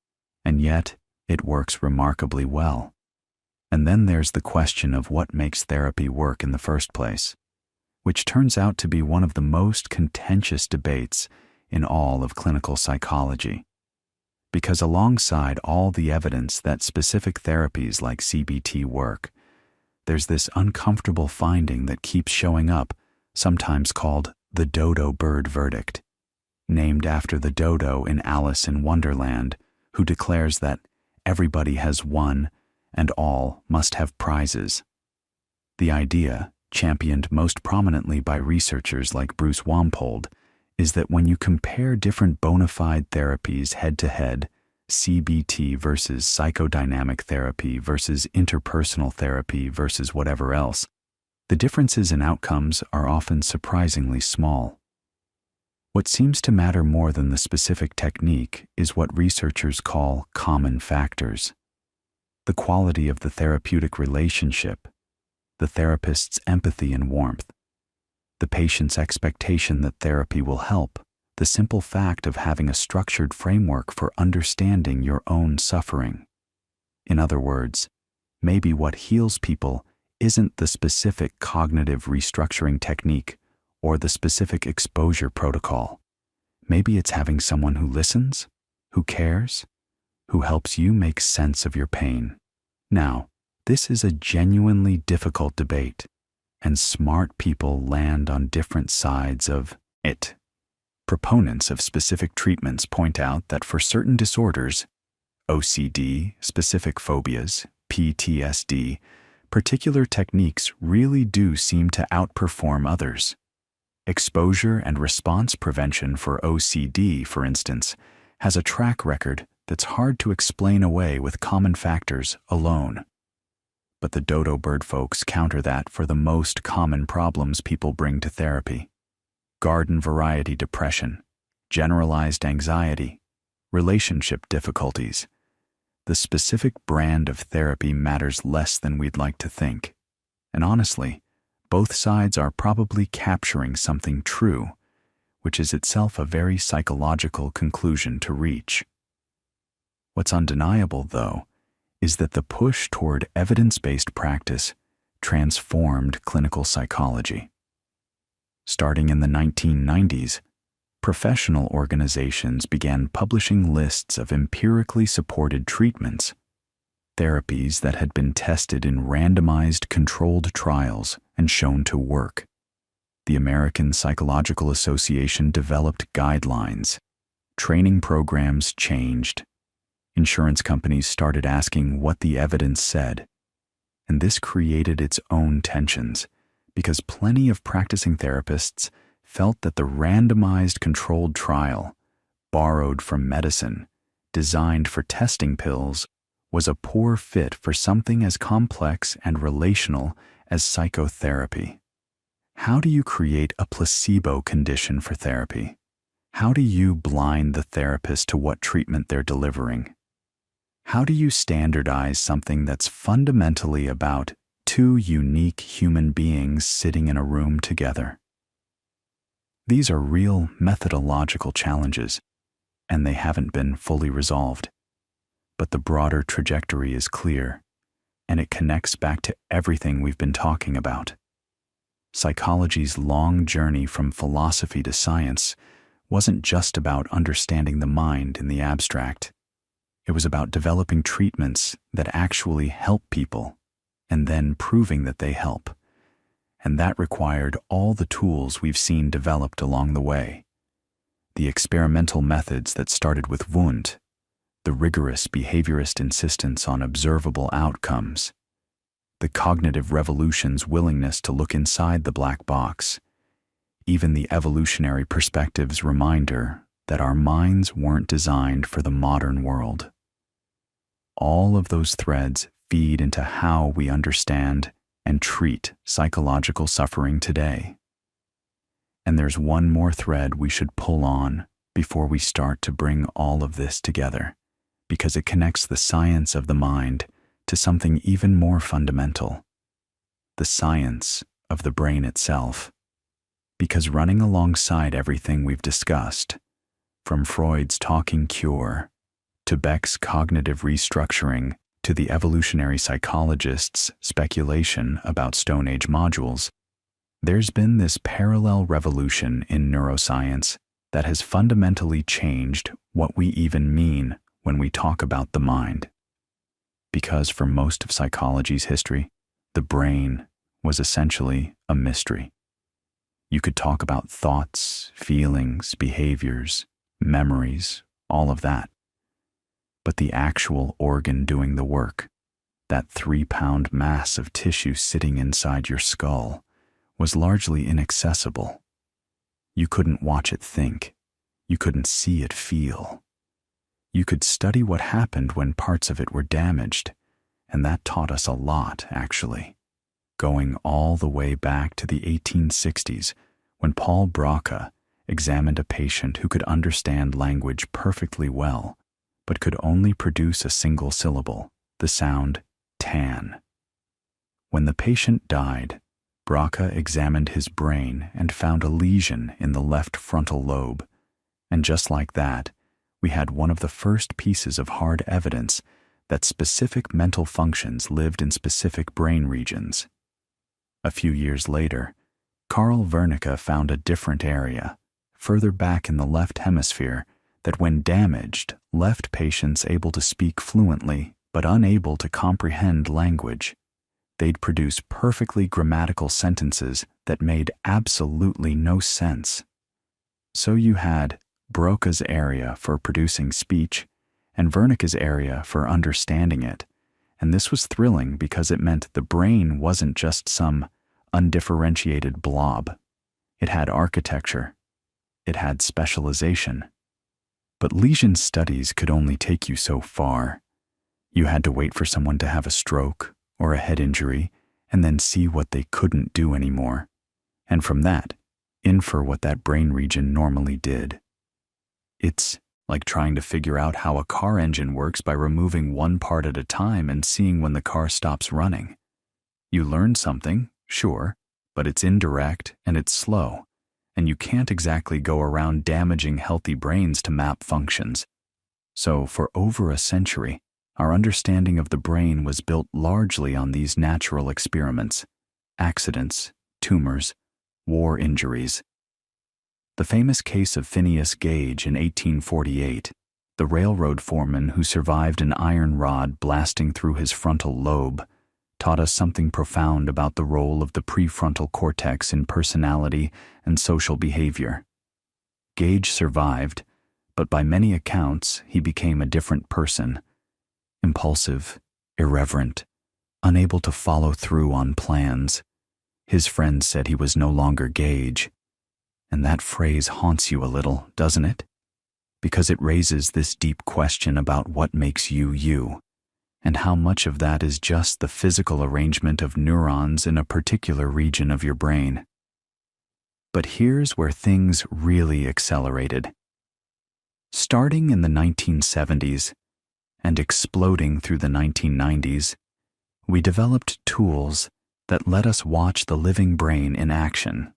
and yet it works remarkably well. And then there's the question of what makes therapy work in the first place, which turns out to be one of the most contentious debates in all of clinical psychology. Because alongside all the evidence that specific therapies like CBT work, there's this uncomfortable finding that keeps showing up, sometimes called the dodo bird verdict, named after the dodo in Alice in Wonderland, who declares that everybody has won and all must have prizes. The idea, championed most prominently by researchers like Bruce Wampold, is that when you compare different bona fide therapies head-to-head, CBT versus psychodynamic therapy versus interpersonal therapy versus whatever else, the differences in outcomes are often surprisingly small. What seems to matter more than the specific technique is what researchers call common factors. The quality of the therapeutic relationship, the therapist's empathy and warmth, the patient's expectation that therapy will help, the simple fact of having a structured framework for understanding your own suffering. In other words, maybe what heals people isn't the specific cognitive restructuring technique or the specific exposure protocol. Maybe it's having someone who listens, who cares, who helps you make sense of your pain. Now, this is a genuinely difficult debate, and smart people land on different sides of it. Proponents of specific treatments point out that for certain disorders, OCD, specific phobias, PTSD, particular techniques really do seem to outperform others. Exposure and response prevention for OCD, for instance, has a track record that's hard to explain away with common factors alone. But the dodo bird folks counter that for the most common problems people bring to therapy: garden variety depression, generalized anxiety, relationship difficulties. The specific brand of therapy matters less than we'd like to think. And honestly, both sides are probably capturing something true, which is itself a very psychological conclusion to reach. What's undeniable, though, is that the push toward evidence-based practice transformed clinical psychology. Starting in the 1990s, professional organizations began publishing lists of empirically supported treatments, therapies that had been tested in randomized controlled trials and shown to work. The American Psychological Association developed guidelines. Training programs changed. Insurance companies started asking what the evidence said. And this created its own tensions, because plenty of practicing therapists felt that the randomized controlled trial, borrowed from medicine, designed for testing pills, was a poor fit for something as complex and relational as psychotherapy. How do you create a placebo condition for therapy? How do you blind the therapist to what treatment they're delivering? How do you standardize something that's fundamentally about two unique human beings sitting in a room together? These are real methodological challenges, and they haven't been fully resolved. But the broader trajectory is clear, and it connects back to everything we've been talking about. Psychology's long journey from philosophy to science wasn't just about understanding the mind in the abstract. It was about developing treatments that actually help people, and then proving that they help. And that required all the tools we've seen developed along the way. The experimental methods that started with Wundt, the rigorous behaviorist insistence on observable outcomes, the cognitive revolution's willingness to look inside the black box, even the evolutionary perspective's reminder that our minds weren't designed for the modern world. All of those threads feed into how we understand and treat psychological suffering today. And there's one more thread we should pull on before we start to bring all of this together, because it connects the science of the mind to something even more fundamental, the science of the brain itself. Because running alongside everything we've discussed, from Freud's talking cure to Beck's cognitive restructuring to the evolutionary psychologist's speculation about Stone Age modules, there's been this parallel revolution in neuroscience that has fundamentally changed what we even mean when we talk about the mind. Because for most of psychology's history, the brain was essentially a mystery. You could talk about thoughts, feelings, behaviors, memories, all of that. But the actual organ doing the work, that 3-pound mass of tissue sitting inside your skull, was largely inaccessible. You couldn't watch it think. You couldn't see it feel. You could study what happened when parts of it were damaged, and that taught us a lot, actually. Going all the way back to the 1860s, when Paul Broca examined a patient who could understand language perfectly well, but could only produce a single syllable, the sound tan. When the patient died, Broca examined his brain and found a lesion in the left frontal lobe, and just like that, we had one of the first pieces of hard evidence that specific mental functions lived in specific brain regions. A few years later, Carl Wernicke found a different area, further back in the left hemisphere, that when damaged, left patients able to speak fluently but unable to comprehend language. They'd produce perfectly grammatical sentences that made absolutely no sense. So you had Broca's area for producing speech and Wernicke's area for understanding it, and this was thrilling because it meant the brain wasn't just some undifferentiated blob. It had architecture. It had specialization. But lesion studies could only take you so far. You had to wait for someone to have a stroke or a head injury and then see what they couldn't do anymore, and from that, infer what that brain region normally did. It's like trying to figure out how a car engine works by removing one part at a time and seeing when the car stops running. You learn something, sure, but it's indirect and it's slow, and you can't exactly go around damaging healthy brains to map functions. So for over a century, our understanding of the brain was built largely on these natural experiments: accidents, tumors, war injuries. The famous case of Phineas Gage in 1848, the railroad foreman who survived an iron rod blasting through his frontal lobe, taught us something profound about the role of the prefrontal cortex in personality and social behavior. Gage survived, but by many accounts he became a different person: impulsive, irreverent, unable to follow through on plans. His friends said he was no longer Gage. And that phrase haunts you a little, doesn't it? Because it raises this deep question about what makes you you, and how much of that is just the physical arrangement of neurons in a particular region of your brain. But here's where things really accelerated. Starting in the 1970s and exploding through the 1990s, we developed tools that let us watch the living brain in action.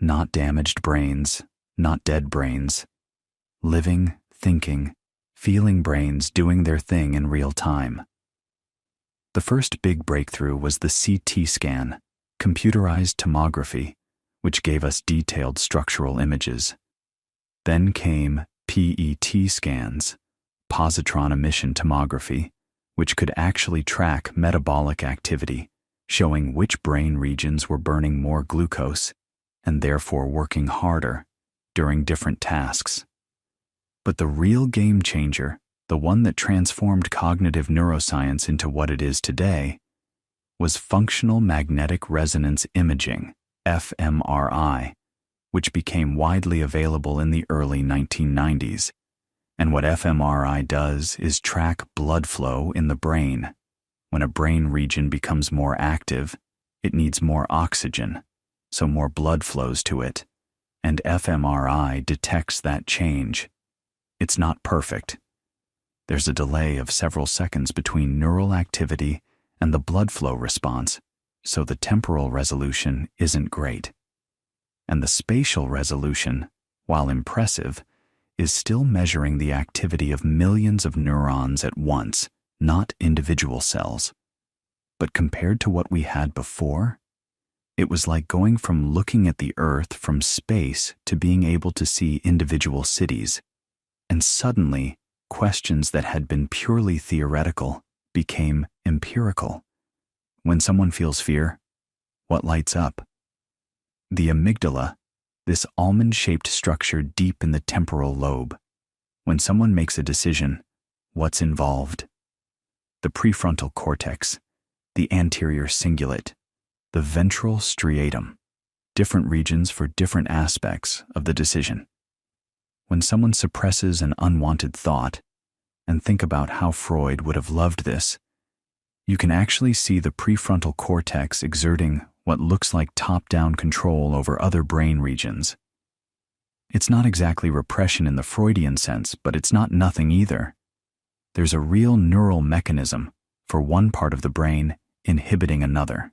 Not damaged brains, not dead brains. Living, thinking, feeling brains doing their thing in real time. The first big breakthrough was the CT scan, computerized tomography, which gave us detailed structural images. Then came PET scans, positron emission tomography, which could actually track metabolic activity, showing which brain regions were burning more glucose and therefore working harder during different tasks. But the real game changer, the one that transformed cognitive neuroscience into what it is today, was functional magnetic resonance imaging, fMRI, which became widely available in the early 1990s. And what fMRI does is track blood flow in the brain. When a brain region becomes more active, it needs more oxygen, so more blood flows to it, and fMRI detects that change. It's not perfect. There's a delay of several seconds between neural activity and the blood flow response, so the temporal resolution isn't great. And the spatial resolution, while impressive, is still measuring the activity of millions of neurons at once, not individual cells. But compared to what we had before, it was like going from looking at the Earth from space to being able to see individual cities. And suddenly, questions that had been purely theoretical became empirical. When someone feels fear, what lights up? The amygdala, this almond-shaped structure deep in the temporal lobe. When someone makes a decision, what's involved? The prefrontal cortex, the anterior cingulate, the ventral striatum, different regions for different aspects of the decision. When someone suppresses an unwanted thought, and think about how Freud would have loved this, you can actually see the prefrontal cortex exerting what looks like top-down control over other brain regions. It's not exactly repression in the Freudian sense, but it's not nothing either. There's a real neural mechanism for one part of the brain inhibiting another.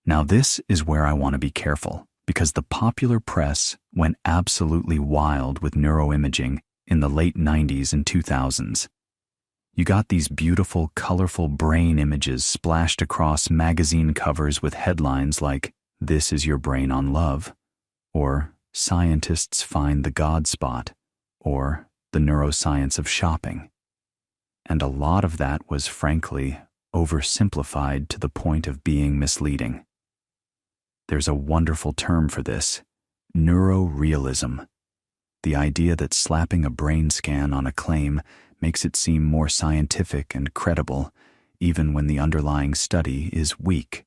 Now this is where I want to be careful, because the popular press went absolutely wild with neuroimaging in the late 90s and 2000s. You got these beautiful, colorful brain images splashed across magazine covers with headlines like, "This is your brain on love," or "Scientists find the God spot," or "The neuroscience of shopping." And a lot of that was, frankly, oversimplified to the point of being misleading. There's a wonderful term for this: neurorealism. The idea that slapping a brain scan on a claim makes it seem more scientific and credible, even when the underlying study is weak.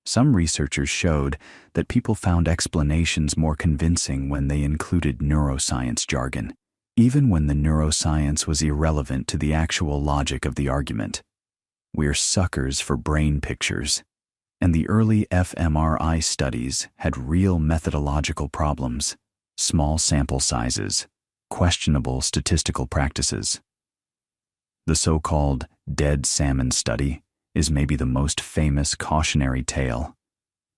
Some researchers showed that people found explanations more convincing when they included neuroscience jargon, even when the neuroscience was irrelevant to the actual logic of the argument. We're suckers for brain pictures, and the early fMRI studies had real methodological problems: small sample sizes, questionable statistical practices. The so-called dead salmon study is maybe the most famous cautionary tale.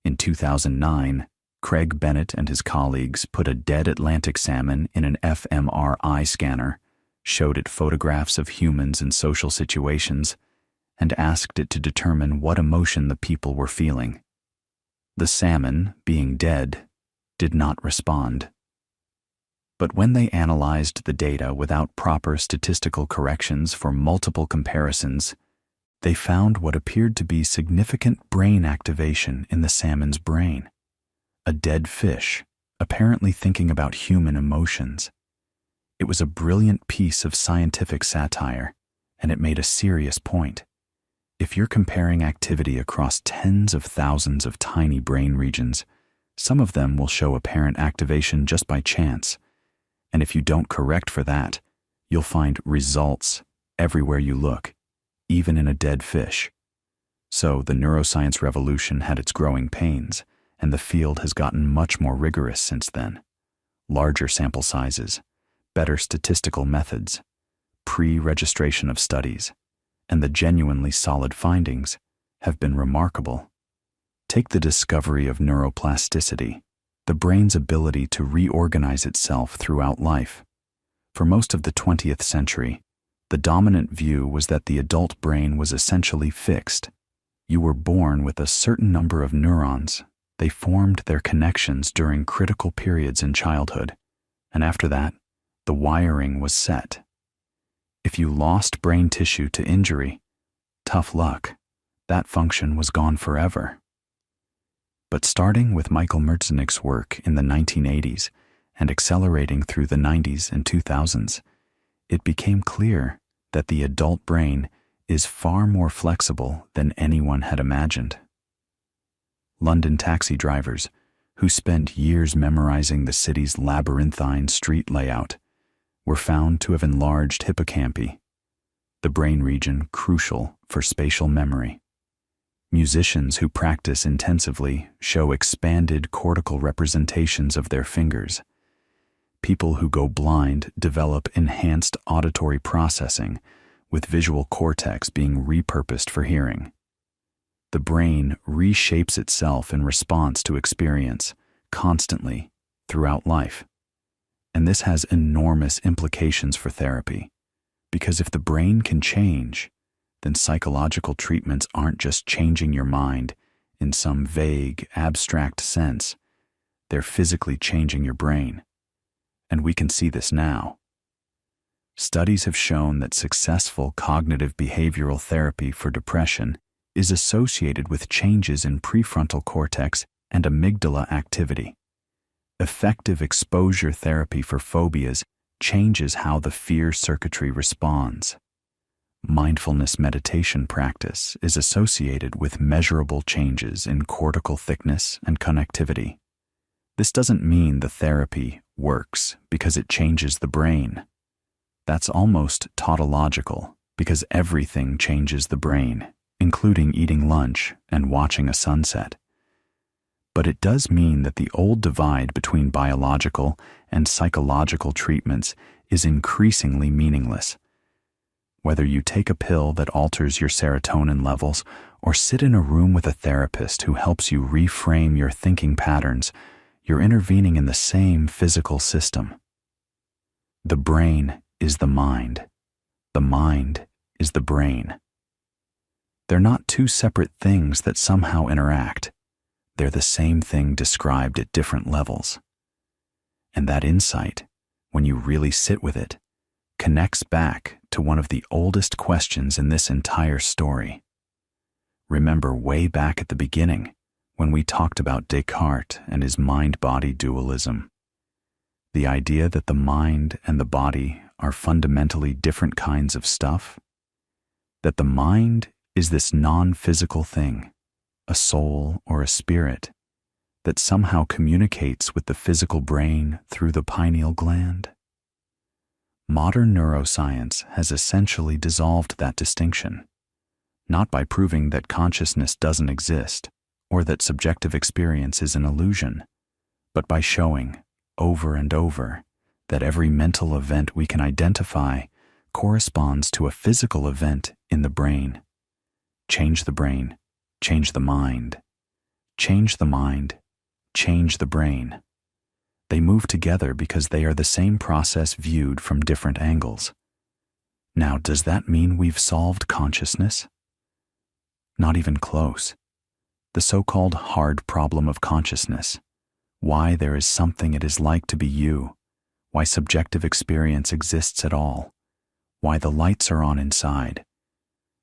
In 2009, Craig Bennett and his colleagues put a dead Atlantic salmon in an fMRI scanner, showed it photographs of humans in social situations, and asked it to determine what emotion the people were feeling. The salmon, being dead, did not respond. But when they analyzed the data without proper statistical corrections for multiple comparisons, they found what appeared to be significant brain activation in the salmon's brain. A dead fish, apparently thinking about human emotions. It was a brilliant piece of scientific satire, and it made a serious point. If you're comparing activity across tens of thousands of tiny brain regions, some of them will show apparent activation just by chance. And if you don't correct for that, you'll find results everywhere you look, even in a dead fish. So the neuroscience revolution had its growing pains, and the field has gotten much more rigorous since then. Larger sample sizes, better statistical methods, pre-registration of studies, and the genuinely solid findings have been remarkable. Take the discovery of neuroplasticity, the brain's ability to reorganize itself throughout life. For most of the 20th century, the dominant view was that the adult brain was essentially fixed. You were born with a certain number of neurons. They formed their connections during critical periods in childhood, and after that, the wiring was set. If you lost brain tissue to injury, tough luck. That function was gone forever. But starting with Michael Merzenig's work in the 1980s and accelerating through the 90s and 2000s, it became clear that the adult brain is far more flexible than anyone had imagined. London taxi drivers, who spent years memorizing the city's labyrinthine street layout, were found to have enlarged hippocampi, the brain region crucial for spatial memory. Musicians who practice intensively show expanded cortical representations of their fingers. People who go blind develop enhanced auditory processing, with visual cortex being repurposed for hearing. The brain reshapes itself in response to experience, constantly, throughout life. And this has enormous implications for therapy, because if the brain can change, then psychological treatments aren't just changing your mind in some vague, abstract sense. They're physically changing your brain. And we can see this now. Studies have shown that successful cognitive behavioral therapy for depression is associated with changes in prefrontal cortex and amygdala activity. Effective exposure therapy for phobias changes how the fear circuitry responds. Mindfulness meditation practice is associated with measurable changes in cortical thickness and connectivity. This doesn't mean the therapy works because it changes the brain. That's almost tautological, because everything changes the brain, including eating lunch and watching a sunset. But it does mean that the old divide between biological and psychological treatments is increasingly meaningless. Whether you take a pill that alters your serotonin levels or sit in a room with a therapist who helps you reframe your thinking patterns, you're intervening in the same physical system. The brain is the mind. The mind is the brain. They're not two separate things that somehow interact. They're the same thing described at different levels. And that insight, when you really sit with it, connects back to one of the oldest questions in this entire story. Remember way back at the beginning, when we talked about Descartes and his mind-body dualism. The idea that the mind and the body are fundamentally different kinds of stuff? That the mind is this non-physical thing, a soul or a spirit, that somehow communicates with the physical brain through the pineal gland? Modern neuroscience has essentially dissolved that distinction, not by proving that consciousness doesn't exist or that subjective experience is an illusion, but by showing, over and over, that every mental event we can identify corresponds to a physical event in the brain. Change the brain, change the mind. Change the mind, change the brain. They move together because they are the same process viewed from different angles. Now, does that mean we've solved consciousness? Not even close. The so-called hard problem of consciousness, why there is something it is like to be you, why subjective experience exists at all, why the lights are on inside,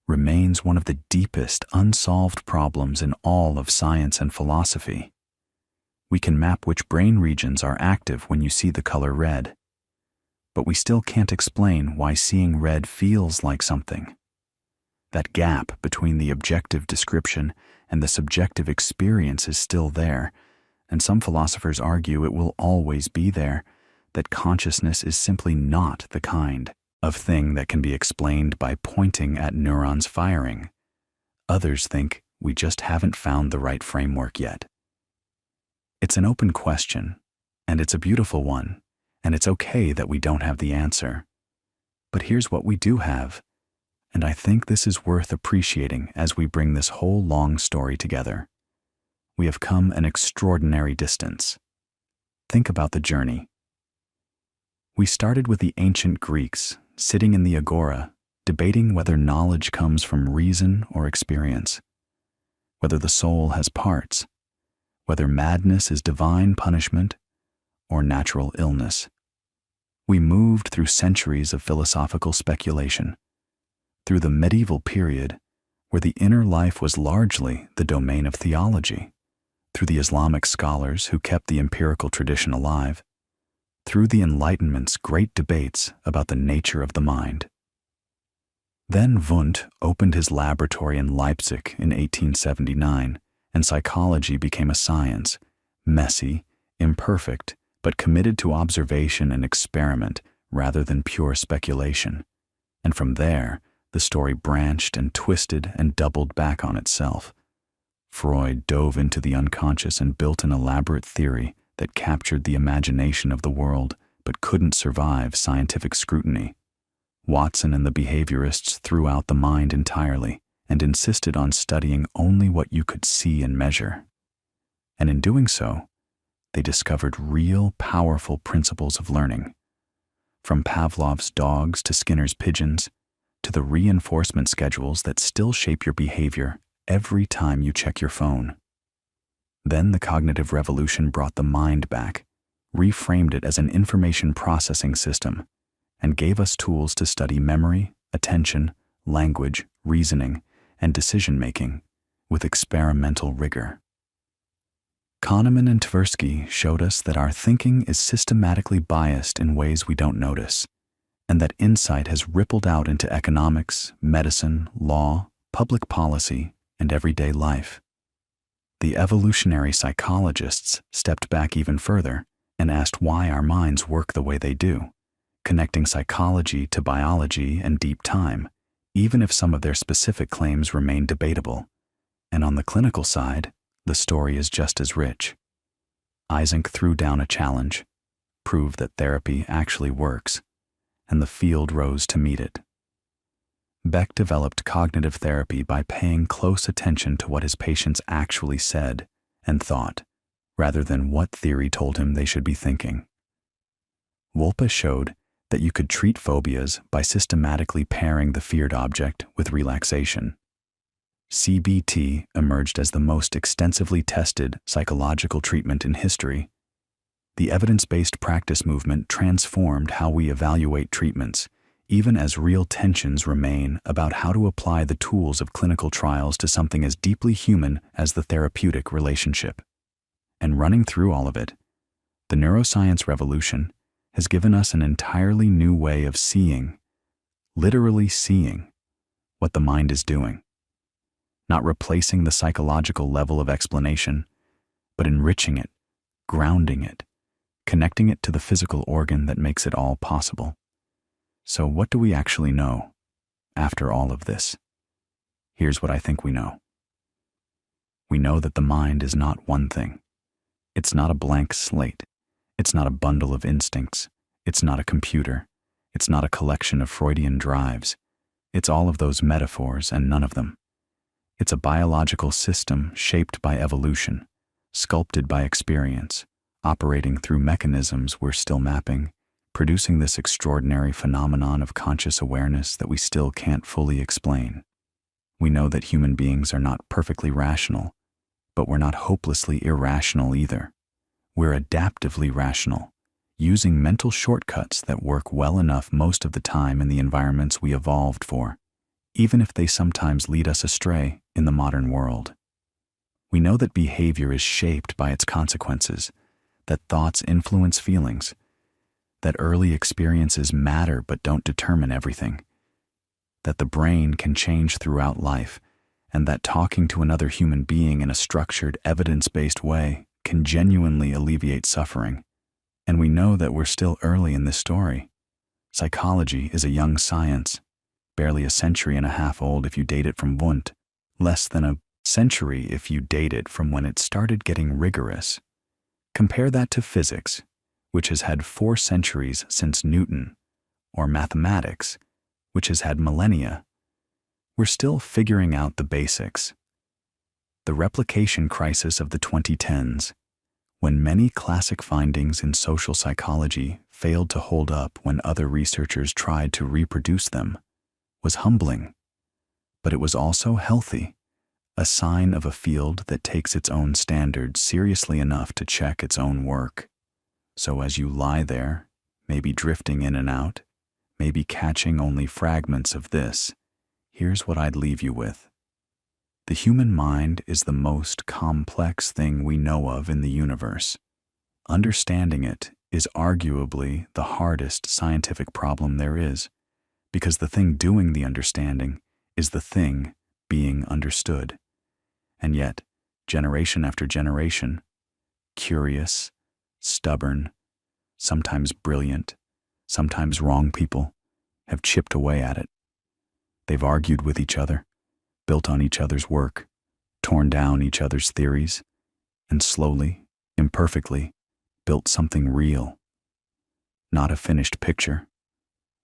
remains one of the deepest unsolved problems in all of science and philosophy. We can map which brain regions are active when you see the color red, but we still can't explain why seeing red feels like something. That gap between the objective description and the subjective experience is still there, and some philosophers argue it will always be there, that consciousness is simply not the kind of thing that can be explained by pointing at neurons firing. Others think we just haven't found the right framework yet. It's an open question, and it's a beautiful one, and it's okay that we don't have the answer. But here's what we do have, and I think this is worth appreciating as we bring this whole long story together. We have come an extraordinary distance. Think about the journey. We started with the ancient Greeks, sitting in the agora, debating whether knowledge comes from reason or experience, whether the soul has parts, whether madness is divine punishment or natural illness. We moved through centuries of philosophical speculation, through the medieval period, where the inner life was largely the domain of theology, through the Islamic scholars who kept the empirical tradition alive, through the Enlightenment's great debates about the nature of the mind. Then Wundt opened his laboratory in Leipzig in 1879, and psychology became a science, messy, imperfect, but committed to observation and experiment rather than pure speculation. And from there, the story branched and twisted and doubled back on itself. Freud dove into the unconscious and built an elaborate theory that captured the imagination of the world but couldn't survive scientific scrutiny. Watson and the behaviorists threw out the mind entirely and insisted on studying only what you could see and measure. And in doing so, they discovered real, powerful principles of learning. From Pavlov's dogs to Skinner's pigeons, to the reinforcement schedules that still shape your behavior every time you check your phone. Then the cognitive revolution brought the mind back, reframed it as an information processing system, and gave us tools to study memory, attention, language, reasoning, and decision-making with experimental rigor. Kahneman and Tversky showed us that our thinking is systematically biased in ways we don't notice, and that insight has rippled out into economics, medicine, law, public policy, and everyday life. The evolutionary psychologists stepped back even further and asked why our minds work the way they do, connecting psychology to biology and deep time, even if some of their specific claims remain debatable. And on the clinical side, the story is just as rich. Eysenck threw down a challenge, proved that therapy actually works, and the field rose to meet it. Beck developed cognitive therapy by paying close attention to what his patients actually said and thought, rather than what theory told him they should be thinking. Wundt showed that you could treat phobias by systematically pairing the feared object with relaxation. CBT emerged as the most extensively tested psychological treatment in history. The evidence-based practice movement transformed how we evaluate treatments, even as real tensions remain about how to apply the tools of clinical trials to something as deeply human as the therapeutic relationship. And running through all of it, the neuroscience revolution has given us an entirely new way of seeing, literally seeing, what the mind is doing. Not replacing the psychological level of explanation, but enriching it, grounding it, connecting it to the physical organ that makes it all possible. So what do we actually know after all of this? Here's what I think we know. We know that the mind is not one thing. It's not a blank slate. It's not a bundle of instincts. It's not a computer. It's not a collection of Freudian drives. It's all of those metaphors and none of them. It's a biological system shaped by evolution, sculpted by experience, operating through mechanisms we're still mapping, producing this extraordinary phenomenon of conscious awareness that we still can't fully explain. We know that human beings are not perfectly rational, but we're not hopelessly irrational either. We're adaptively rational, using mental shortcuts that work well enough most of the time in the environments we evolved for, even if they sometimes lead us astray in the modern world. We know that behavior is shaped by its consequences, that thoughts influence feelings, that early experiences matter but don't determine everything, that the brain can change throughout life, and that talking to another human being in a structured, evidence-based way can genuinely alleviate suffering. And we know that we're still early in this story. Psychology is a young science, barely a century and a half old if you date it from Wundt, less than a century if you date it from when it started getting rigorous. Compare that to physics, which has had 4 centuries since Newton, or mathematics, which has had millennia. We're still figuring out the basics. The replication crisis of the 2010s, when many classic findings in social psychology failed to hold up when other researchers tried to reproduce them, was humbling. But it was also healthy, a sign of a field that takes its own standards seriously enough to check its own work. So as you lie there, maybe drifting in and out, maybe catching only fragments of this, here's what I'd leave you with. The human mind is the most complex thing we know of in the universe. Understanding it is arguably the hardest scientific problem there is, because the thing doing the understanding is the thing being understood. And yet, generation after generation, curious, stubborn, sometimes brilliant, sometimes wrong people have chipped away at it. They've argued with each other, built on each other's work, torn down each other's theories, and slowly, imperfectly, built something real. Not a finished picture.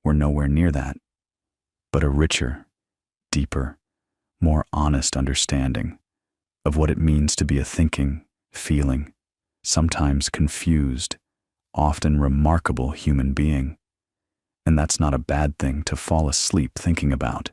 We're nowhere near that. But a richer, deeper, more honest understanding of what it means to be a thinking, feeling, sometimes confused, often remarkable human being. And that's not a bad thing to fall asleep thinking about.